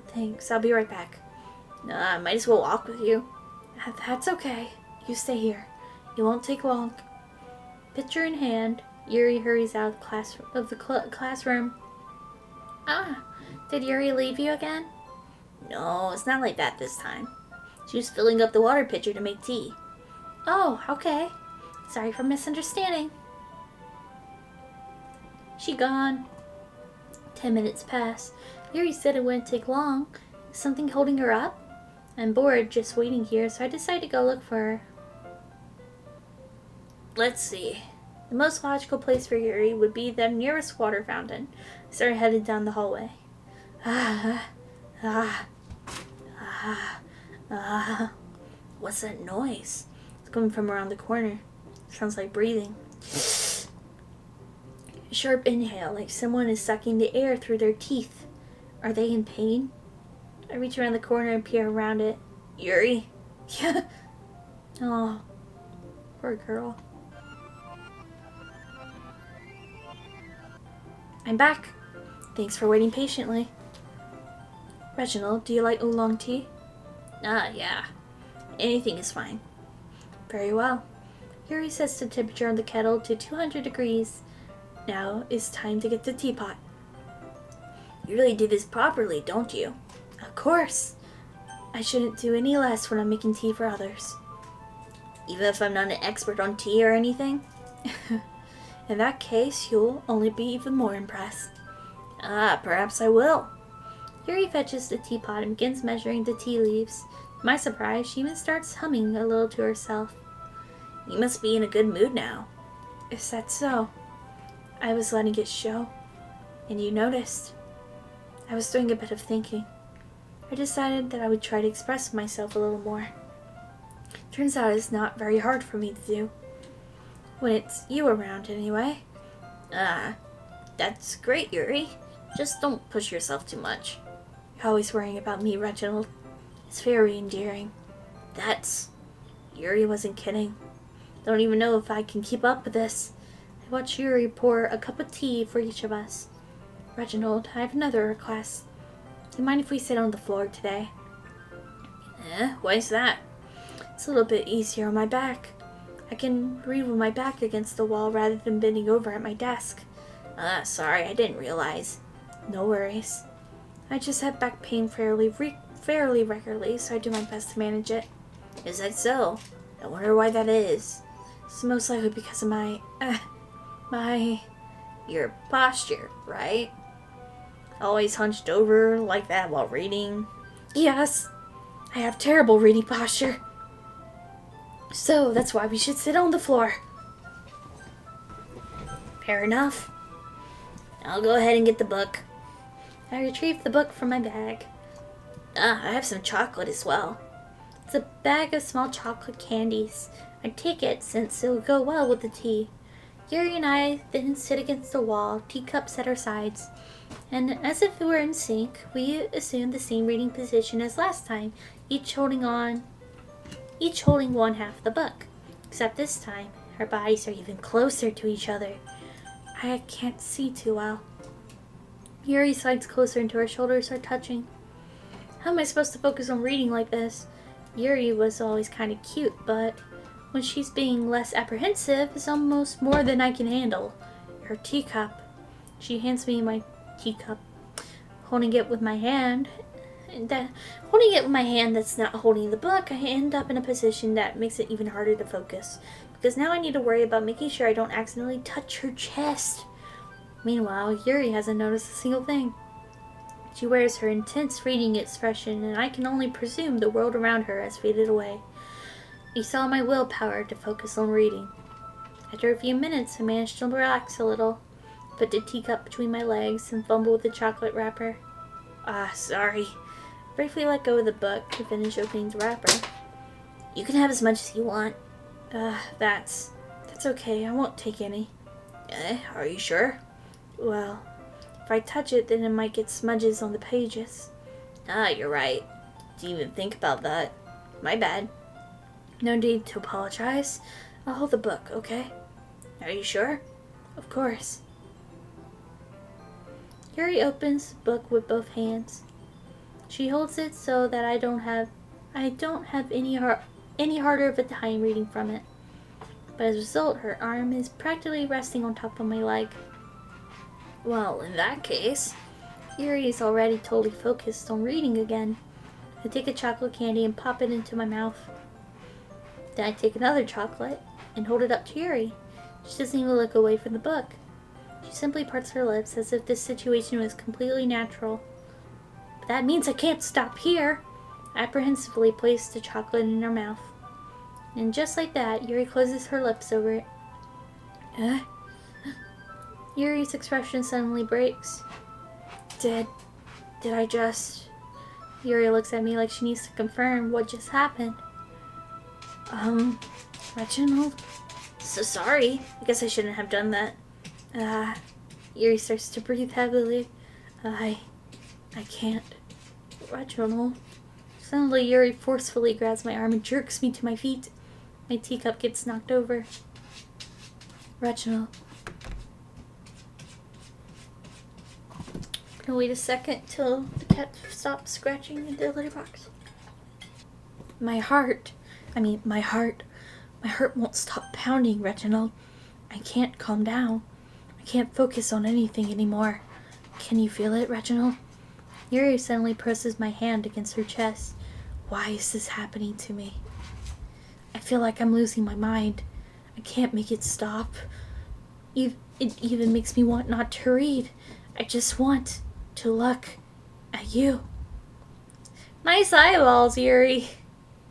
Thanks, I'll be right back. I might as well walk with you. That's okay. You stay here. It won't take long. Pitcher in hand, Yuri hurries out of the classroom. Did Yuri leave you again? No, it's not like that this time. She was filling up the water pitcher to make tea. Oh, okay. Sorry for misunderstanding. She gone. 10 minutes pass. Yuri said it wouldn't take long. Is something holding her up? I'm bored just waiting here, so I decide to go look for her. Let's see. The most logical place for Yuri would be the nearest water fountain. I started headed down the hallway. What's that noise? It's coming from around the corner. Sounds like breathing. A sharp inhale, like someone is sucking the air through their teeth. Are they in pain? I reach around the corner and peer around it. Yuri? Yeah. Oh, poor girl. I'm back. Thanks for waiting patiently. Reginald, do you like oolong tea? Yeah. Anything is fine. Very well. Yuri sets the temperature on the kettle to 200 degrees. Now it's time to get the teapot. You really do this properly, don't you? Of course. I shouldn't do any less when I'm making tea for others. Even if I'm not an expert on tea or anything? In that case, you'll only be even more impressed. Perhaps I will. Yuri fetches the teapot and begins measuring the tea leaves. To my surprise, she even starts humming a little to herself. You must be in a good mood now. Is that so? I was letting it show, and you noticed. I was doing a bit of thinking. I decided that I would try to express myself a little more. Turns out it's not very hard for me to do. When it's you around, anyway. That's great, Yuri. Just don't push yourself too much. You're always worrying about me, Reginald. It's very endearing. Yuri wasn't kidding. Don't even know if I can keep up with this. I watch Yuri pour a cup of tea for each of us. Reginald, I have another request. Do you mind if we sit on the floor today? Why's that? It's a little bit easier on my back. I can read with my back against the wall rather than bending over at my desk. Sorry, I didn't realize. No worries. I just have back pain fairly regularly, so I do my best to manage it. Is that so? I wonder why that is. It's most likely because of your posture, right? Always hunched over like that while reading. Yes, I have terrible reading posture. So that's why we should sit on the floor. Fair enough. I'll go ahead and get the book. I retrieved the book from my bag. I have some chocolate as well. It's a bag of small chocolate candies. I take it since it will go well with the tea. Yuri and I then sit against the wall, teacups at our sides. And as if we were in sync, we assume the same reading position as last time, each holding one half of the book. Except this time, our bodies are even closer to each other. I can't see too well. Yuri slides closer until our shoulders are touching. How am I supposed to focus on reading like this? Yuri was always kind of cute, but when she's being less apprehensive, it's almost more than I can handle. Her teacup. She hands me my teacup. Holding it with my hand that's not holding the book, I end up in a position that makes it even harder to focus. Because now I need to worry about making sure I don't accidentally touch her chest. Meanwhile, Yuri hasn't noticed a single thing. She wears her intense reading expression, and I can only presume the world around her has faded away. I saw my willpower to focus on reading. After a few minutes, I managed to relax a little, put the teacup between my legs, and fumble with the chocolate wrapper. Sorry. Briefly let go of the book to finish opening the wrapper. You can have as much as you want. That's okay. I won't take any. Are you sure? Well, if I touch it, then it might get smudges on the pages. You're right. Didn't even think about that. My bad. No need to apologize. I'll hold the book, okay? Are you sure? Of course. Yuri opens the book with both hands. She holds it so that I don't have any harder of a time reading from it. But as a result, her arm is practically resting on top of my leg. Well, in that case, Yuri is already totally focused on reading again. I take a chocolate candy and pop it into my mouth. Then I take another chocolate and hold it up to Yuri. She doesn't even look away from the book. She simply parts her lips as if this situation was completely natural. But that means I can't stop here. I apprehensively place the chocolate in her mouth. And just like that, Yuri closes her lips over it. Yuri's expression suddenly breaks. Did I just... Yuri looks at me like she needs to confirm what just happened. Reginald? So sorry. I guess I shouldn't have done that. Yuri starts to breathe heavily. I can't. Reginald. Suddenly, Yuri forcefully grabs my arm and jerks me to my feet. My teacup gets knocked over. Reginald. Gonna wait a second till the cat stops scratching into the litter box. My heart won't stop pounding, Reginald. I can't calm down. I can't focus on anything anymore. Can you feel it, Reginald? Yuri suddenly presses my hand against her chest. Why is this happening to me? I feel like I'm losing my mind. I can't make it stop. It even makes me want not to read. I just want to look at you. Nice eyeballs, Yuri.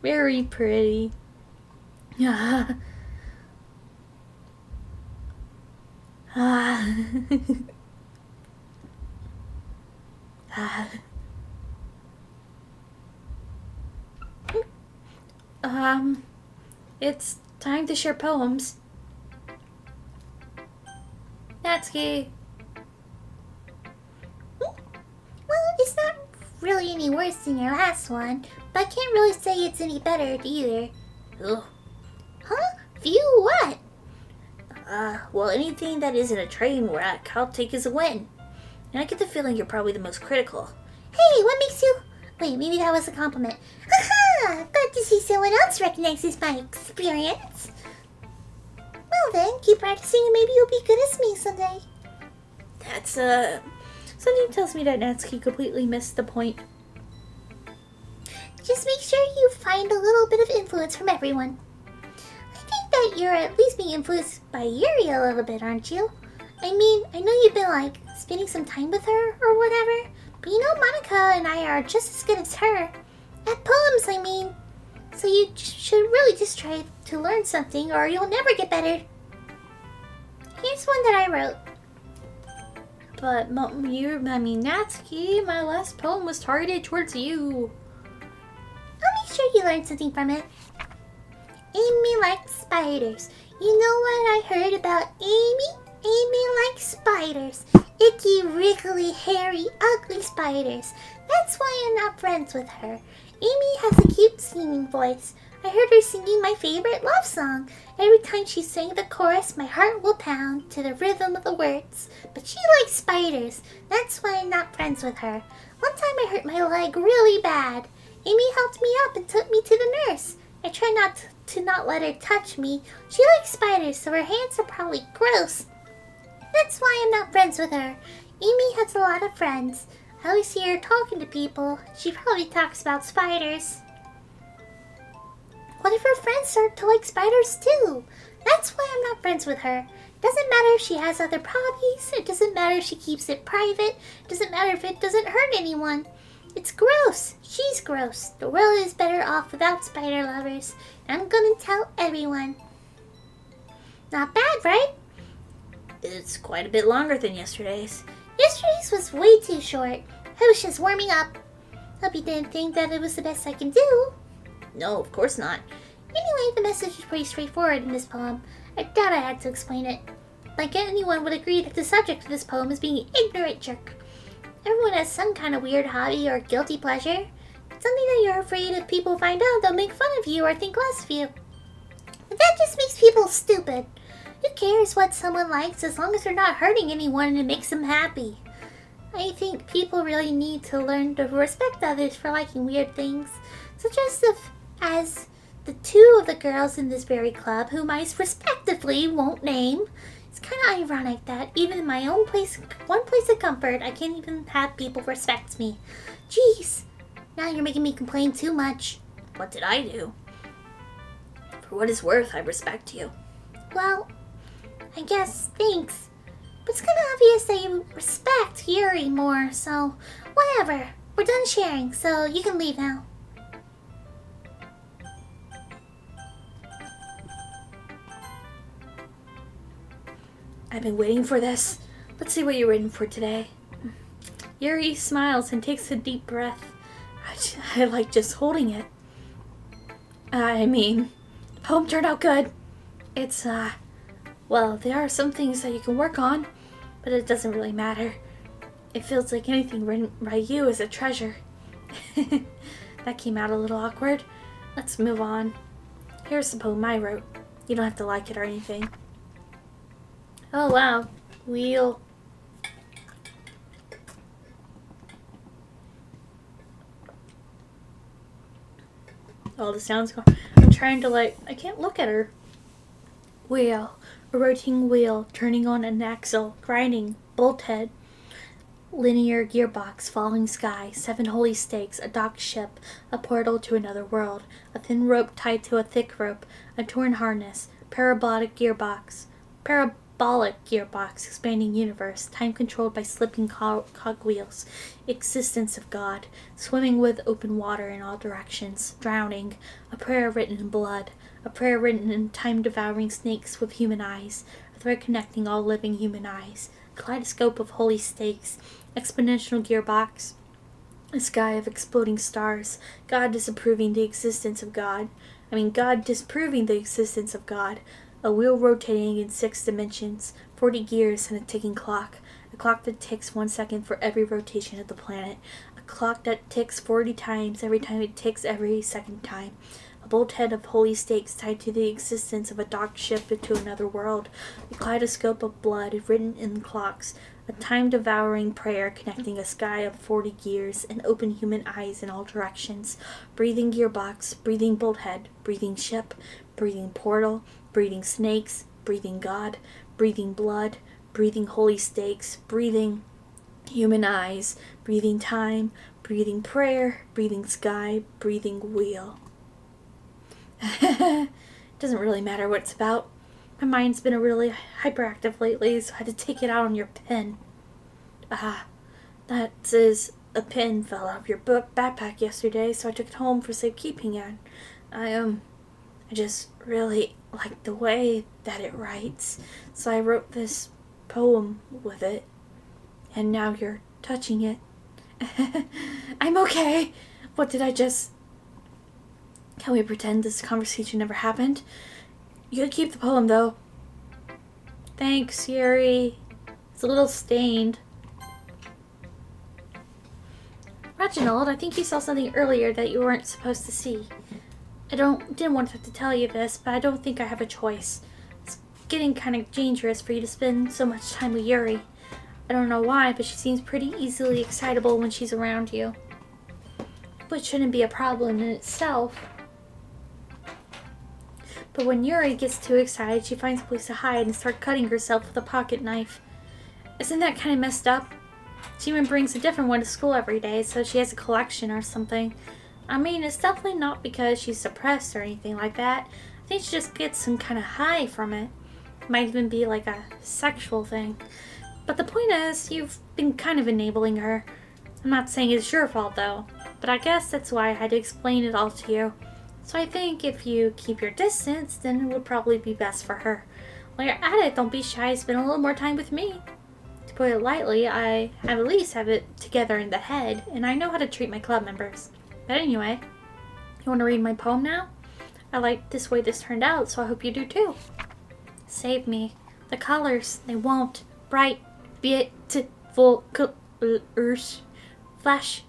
Very pretty. Ah. Ah. It's time to share poems. Natsuki. Well, it's not really any worse than your last one, but I can't really say it's any better either. Ugh. Huh? View what? Well, anything that isn't a train wreck, I'll take as a win. And I get the feeling you're probably the most critical. Hey, what makes you... Wait, maybe that was a compliment. Haha! Glad to see someone else recognizes my experience. Well then, keep practicing and maybe you'll be good as me someday. That's, something tells me that Natsuki completely missed the point. Just make sure you find a little bit of influence from everyone. I think that you're at least being influenced by Yuri a little bit, aren't you? I mean, I know you've been, like, spending some time with her or whatever, but you know Monica and I are just as good as her. At poems, I mean. So you should really just try to learn something or you'll never get better. Here's one that I wrote. But, Natsuki, my last poem was targeted towards you. I'll make sure you learn something from it. Amy likes spiders. You know what I heard about Amy? Amy likes spiders. Icky, wriggly, hairy, ugly spiders. That's why I'm not friends with her. Amy has a cute singing voice. I heard her singing my favorite love song. Every time she sang the chorus, my heart will pound to the rhythm of the words. But she likes spiders. That's why I'm not friends with her. One time I hurt my leg really bad. Amy helped me up and took me to the nurse. I try to not let her touch me. She likes spiders, so her hands are probably gross. That's why I'm not friends with her. Amy has a lot of friends. I always see her talking to people. She probably talks about spiders. What if her friends start to like spiders too? That's why I'm not friends with her. Doesn't matter if she has other hobbies. It doesn't matter if she keeps it private. It doesn't matter if it doesn't hurt anyone. It's gross. She's gross. The world is better off without spider lovers. I'm gonna tell everyone. Not bad, right? It's quite a bit longer than yesterday's. Yesterday's was way too short. I was just warming up. Hope you didn't think that it was the best I can do. No, of course not. Anyway, the message is pretty straightforward in this poem. I doubt I had to explain it. Like anyone would agree that the subject of this poem is being an ignorant jerk. Everyone has some kind of weird hobby or guilty pleasure. Something that you're afraid if people find out they'll make fun of you or think less of you. But that just makes people stupid. Who cares what someone likes as long as they're not hurting anyone and it makes them happy? I think people really need to learn to respect others for liking weird things, such as the two of the girls in this very club, whom I respectively won't name. It's kind of ironic that even in my own one place of comfort, I can't even have people respect me. Jeez, now you're making me complain too much. What did I do? For what it's worth, I respect you. Well, I guess thanks. But it's kind of obvious that you respect Yuri more, so whatever. We're done sharing, so you can leave now. I've been waiting for this. Let's see what you're waiting for today. Yuri smiles and takes a deep breath. I like just holding it. The poem turned out good. It's, well, there are some things that you can work on, but it doesn't really matter. It feels like anything written by you is a treasure. That came out a little awkward. Let's move on. Here's the poem I wrote. You don't have to like it or anything. Oh wow, wheel. All the sounds go. I'm trying to I can't look at her. Wheel. A rotating wheel turning on an axle. Grinding. Bolt head. Linear gearbox. Falling sky. 7 holy stakes. A docked ship. A portal to another world. A thin rope tied to a thick rope. A torn harness. Parabolic gearbox. Expanding universe. Time controlled by slipping cogwheels. Existence of God. Swimming with open water in all directions. Drowning. A prayer written in blood. A prayer written in time-devouring snakes with human eyes. A thread connecting all living human eyes. Kaleidoscope of holy stakes. Exponential gearbox. A sky of exploding stars. God disproving the existence of God. A wheel rotating in 6 dimensions. 40 gears and a ticking clock. A clock that ticks 1 second for every rotation of the planet. A clock that ticks 40 times every time it ticks every second time. A bolt head of holy stakes tied to the existence of a docked ship into another world. A kaleidoscope of blood written in clocks. A time-devouring prayer connecting a sky of 40 gears and open human eyes in all directions. Breathing gearbox, breathing bolt head, breathing ship, breathing portal, breathing snakes, breathing God, breathing blood, breathing holy stakes, breathing human eyes, breathing time, breathing prayer, breathing sky, breathing wheel. Doesn't really matter what it's about. My mind's been really hyperactive lately, so I had to take it out on your pen. That is, a pen fell out of your book backpack yesterday, so I took it home for safekeeping it. I just really like the way that it writes, so I wrote this poem with it, and now you're touching it. I'm okay. What did I just... Can we pretend this conversation never happened? You could keep the poem, though. Thanks, Yuri. It's a little stained. Reginald, I think you saw something earlier that you weren't supposed to see. I didn't want to tell you this, but I don't think I have a choice. It's getting kind of dangerous for you to spend so much time with Yuri. I don't know why, but she seems pretty easily excitable when she's around you. Which shouldn't be a problem in itself. But when Yuri gets too excited, she finds a place to hide and start cutting herself with a pocket knife. Isn't that kind of messed up? She even brings a different one to school every day, so she has a collection or something. I mean, it's definitely not because she's suppressed or anything like that. I think she just gets some kind of high from it. Might even be like a sexual thing. But the point is, you've been kind of enabling her. I'm not saying it's your fault though, but I guess that's why I had to explain it all to you. So I think if you keep your distance, then it would probably be best for her. While you're at it, don't be shy, spend a little more time with me. To put it lightly, I at least have it together in the head, and I know how to treat my club members. But anyway, you want to read my poem now? I like this way this turned out, so I hope you do too. Save me. The colors, they won't. Bright, beautiful colors. Flash,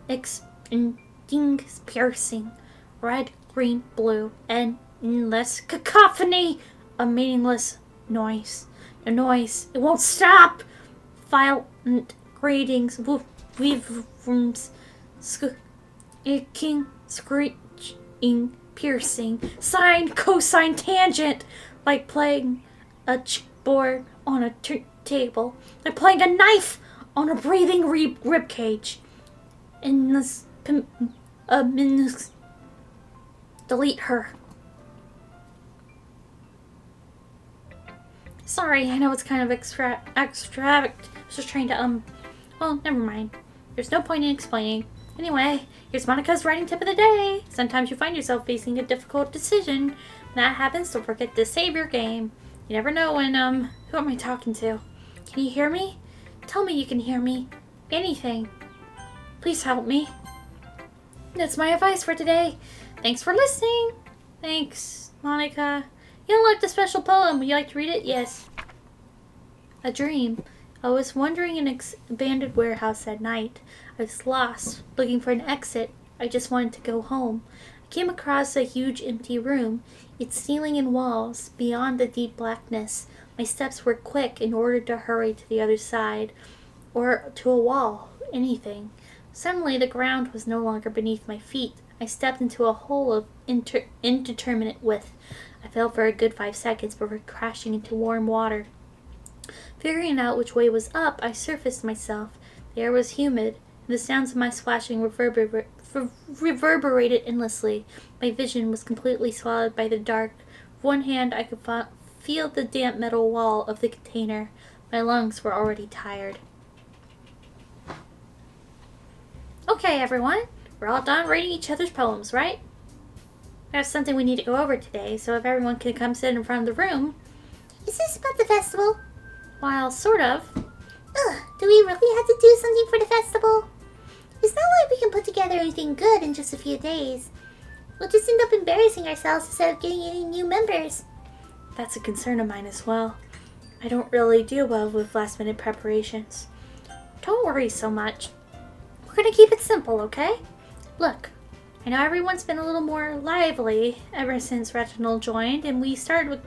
extending, piercing. Red, green, blue, endless cacophony. A meaningless noise. A noise, it won't stop. Violent greetings, rooms. King, screeching, piercing, sine, cosine, tangent, like playing a chessboard on a table, like playing a knife on a breathing rib cage. In this, delete her. Sorry, I know it's kind of extravagant. I was just trying to, well, never mind. There's no point in explaining. Anyway, here's Monica's writing tip of the day. Sometimes you find yourself facing a difficult decision. When that happens, don't forget to save your game. You never know when, who am I talking to? Can you hear me? Tell me you can hear me. Anything. Please help me. That's my advice for today. Thanks for listening. Thanks, Monica. You unlocked a special poem. Would you like to read it? Yes. A dream. I was wandering in an abandoned warehouse at night. I was lost, looking for an exit. I just wanted to go home. I came across a huge empty room, its ceiling and walls, beyond the deep blackness. My steps were quick in order to hurry to the other side, or to a wall, anything. Suddenly the ground was no longer beneath my feet. I stepped into a hole of indeterminate width. I fell for a good 5 seconds before crashing into warm water. Figuring out which way was up, I surfaced myself. The air was humid, and the sounds of my splashing reverberated endlessly. My vision was completely swallowed by the dark. With one hand, I could feel the damp metal wall of the container. My lungs were already tired. Okay, everyone. We're all done reading each other's poems, right? We have something we need to go over today, so if everyone can come sit in front of the room. Is this about the festival? Well, sort of. Ugh, do we really have to do something for the festival? It's not like we can put together anything good in just a few days. We'll just end up embarrassing ourselves instead of getting any new members. That's a concern of mine as well. I don't really do well with last-minute preparations. Don't worry so much. We're gonna keep it simple, okay? Look, I know everyone's been a little more lively ever since Reginald joined, and we started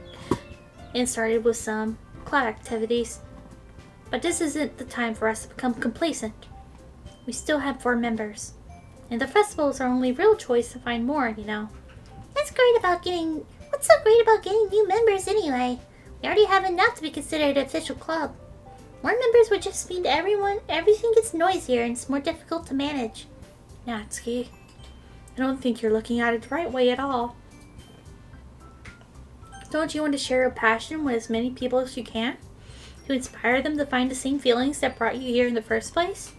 with some club activities. But this isn't the time for us to become complacent. We still have 4 members, and the festival is our only real choice to find more, you know. What's so great about getting new members anyway? We already have enough to be considered an official club. More members would just mean to everything gets noisier and it's more difficult to manage. Natsuki, I don't think you're looking at it the right way at all. Don't you want to share your passion with as many people as you can? To inspire them to find the same feelings that brought you here in the first place?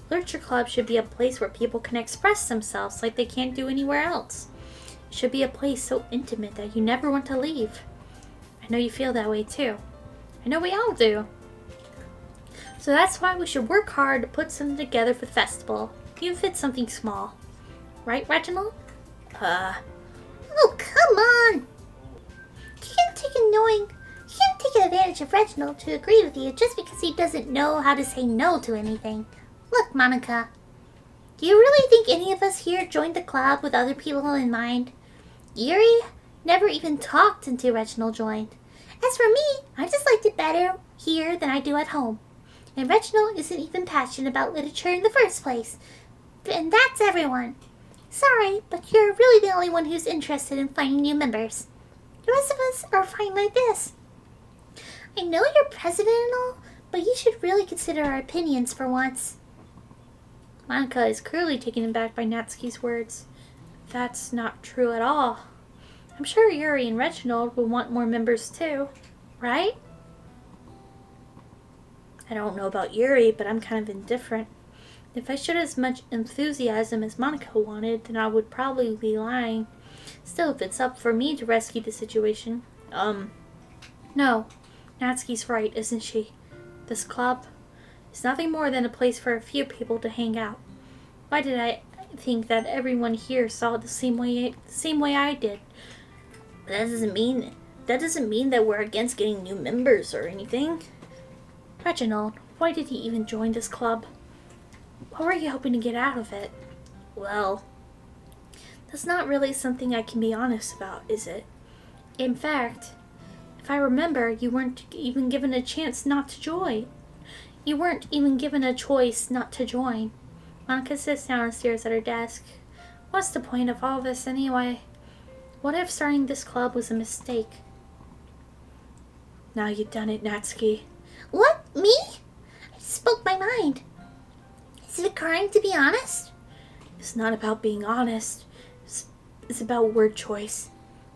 Literature Club should be a place where people can express themselves like they can't do anywhere else. It should be a place so intimate that you never want to leave. I know you feel that way too. I know we all do. So that's why we should work hard to put something together for the festival, even if it's something small. Right, Reginald? Oh, come on! You can't take advantage of Reginald to agree with you just because he doesn't know how to say no to anything. Look, Monica, do you really think any of us here joined the club with other people in mind? Yuri never even talked until Reginald joined. As for me, I just liked it better here than I do at home. And Reginald isn't even passionate about literature in the first place. And that's everyone. Sorry, but you're really the only one who's interested in finding new members. The rest of us are fine like this. I know you're president and all, but you should really consider our opinions for once. Monica is clearly taken aback by Natsuki's words. That's not true at all. I'm sure Yuri and Reginald will want more members too, right? I don't know about Yuri, but I'm kind of indifferent. If I showed as much enthusiasm as Monica wanted, then I would probably be lying. Still, if it's up for me to rescue the situation, no. Natsuki's right, isn't she? This club is nothing more than a place for a few people to hang out. Why did I think that everyone here saw it the same way I did? That doesn't mean that we're against getting new members or anything. Reginald, why did he even join this club? What were you hoping to get out of it? Well, that's not really something I can be honest about, is it? In fact, if I remember, you weren't even given a chance not to join. You weren't even given a choice not to join. Monica sits down and stares at her desk. What's the point of all this anyway? What if starting this club was a mistake? Now you've done it, Natsuki. What? Me? I just spoke my mind. Is it a crime to be honest? It's not about being honest. It's about word choice.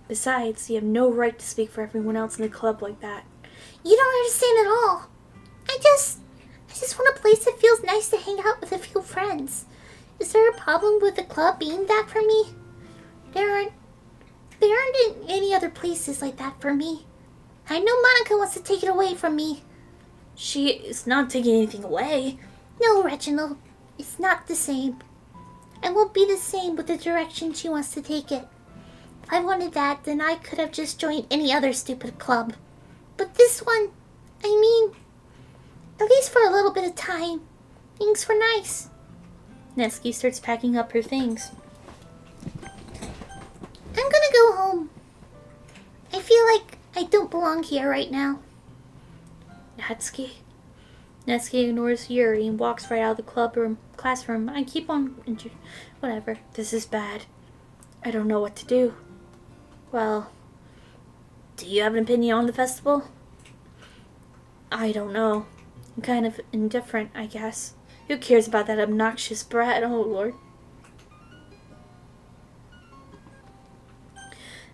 Besides, you have no right to speak for everyone else in the club like that. You don't understand at all. I just want a place that feels nice to hang out with a few friends. Is there a problem with the club being that for me? There aren't any other places like that for me. I know Monica wants to take it away from me. She is not taking anything away. No, Reginald. It's not the same. It won't be the same with the direction she wants to take it. If I wanted that, then I could have just joined any other stupid club. But this one, at least for a little bit of time, things were nice. Natsuki starts packing up her things. I'm gonna go home. I feel like I don't belong here right now. Natsuki ignores Yuri and walks right out of the classroom. I keep on... Whatever. This is bad. I don't know what to do. Well, do you have an opinion on the festival? I don't know. I'm kind of indifferent, I guess. Who cares about that obnoxious brat? Oh, Lord.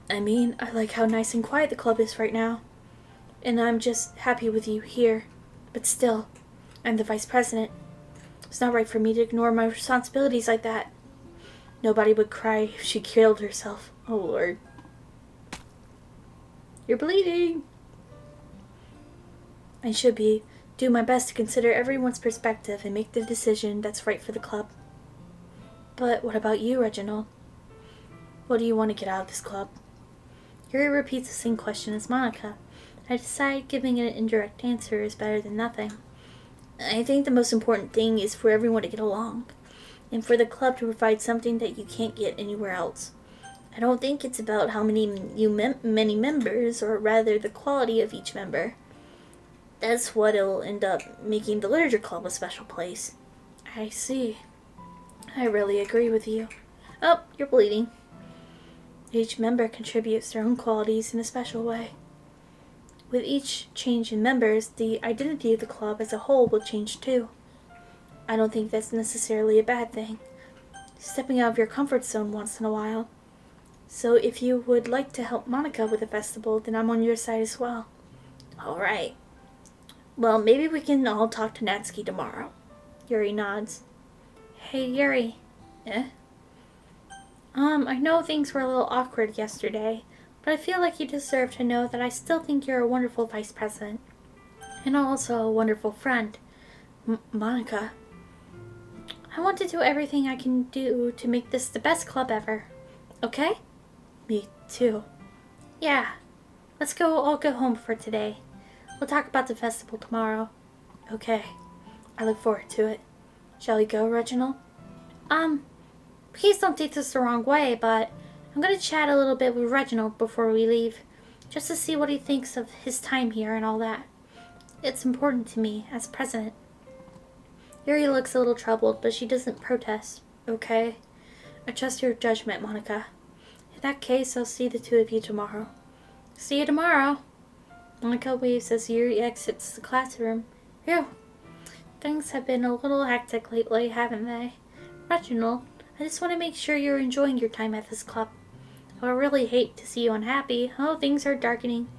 I mean, I like how nice and quiet the club is right now. And I'm just happy with you here. But still, I'm the vice president. It's not right for me to ignore my responsibilities like that. Nobody would cry if she killed herself. Oh, Lord. You're bleeding. I should do my best to consider everyone's perspective and make the decision that's right for the club. But what about you, Reginald? What do you want to get out of this club? Yuri repeats the same question as Monica. I decide giving an indirect answer is better than nothing. I think the most important thing is for everyone to get along, and for the club to provide something that you can't get anywhere else. I don't think it's about how many members, or rather the quality of each member. That's what'll end up making the Literature Club a special place. I see. I really agree with you. Oh, you're bleeding. Each member contributes their own qualities in a special way. With each change in members, the identity of the club as a whole will change too. I don't think that's necessarily a bad thing. Stepping out of your comfort zone once in a while. So if you would like to help Monica with the festival, then I'm on your side as well. Alright. Well, maybe we can all talk to Natsuki tomorrow. Yuri nods. Hey, Yuri. Eh? I know things were a little awkward yesterday, but I feel like you deserve to know that I still think you're a wonderful vice president. And also a wonderful friend. Monica. I want to do everything I can do to make this the best club ever. Okay? Me too. Yeah. Let's all go home for today. We'll talk about the festival tomorrow. Okay. I look forward to it. Shall we go, Reginald? Please don't take this the wrong way, but I'm going to chat a little bit with Reginald before we leave, just to see what he thinks of his time here and all that. It's important to me as president. Yuri looks a little troubled, but she doesn't protest. Okay. I trust your judgment, Monica. In that case, I'll see the two of you tomorrow. See you tomorrow. Monica waves as Yuri exits the classroom. Phew. Things have been a little hectic lately, haven't they? Reginald, I just want to make sure you're enjoying your time at this club. I would really hate to see you unhappy. Oh, things are darkening.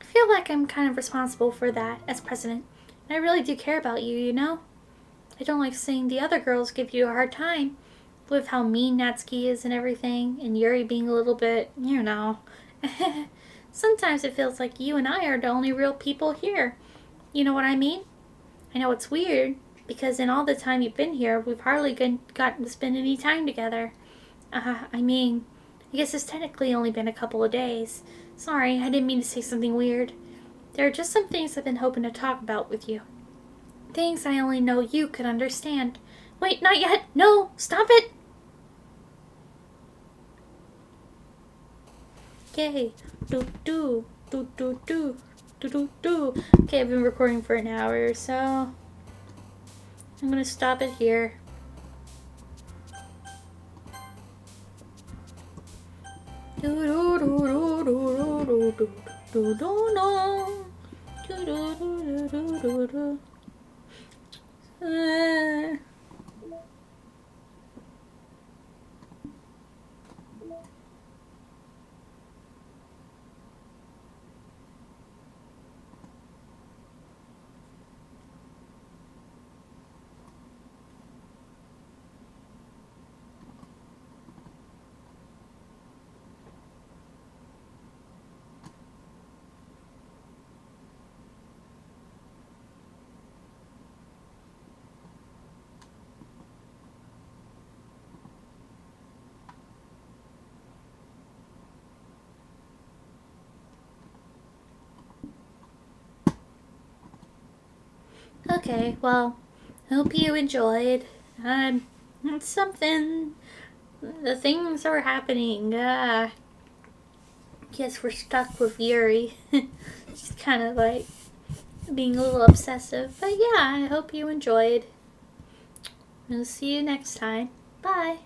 I feel like I'm kind of responsible for that as president. And I really do care about you, you know? I don't like seeing the other girls give you a hard time with how mean Natsuki is and everything, and Yuri being a little bit, you know. Sometimes it feels like you and I are the only real people here. You know what I mean? I know it's weird, because in all the time you've been here, we've hardly gotten to spend any time together. I guess it's technically only been a couple of days. Sorry, I didn't mean to say something weird. There are just some things I've been hoping to talk about with you. Things I only know you could understand. Wait, not yet! No! Stop it! Okay. Do. Okay, I've been recording for an hour, so I'm gonna stop it here. Okay, well, hope you enjoyed. It's something. The things are happening. Guess we're stuck with Yuri. She's kind of like being a little obsessive. But yeah, I hope you enjoyed. We'll see you next time. Bye.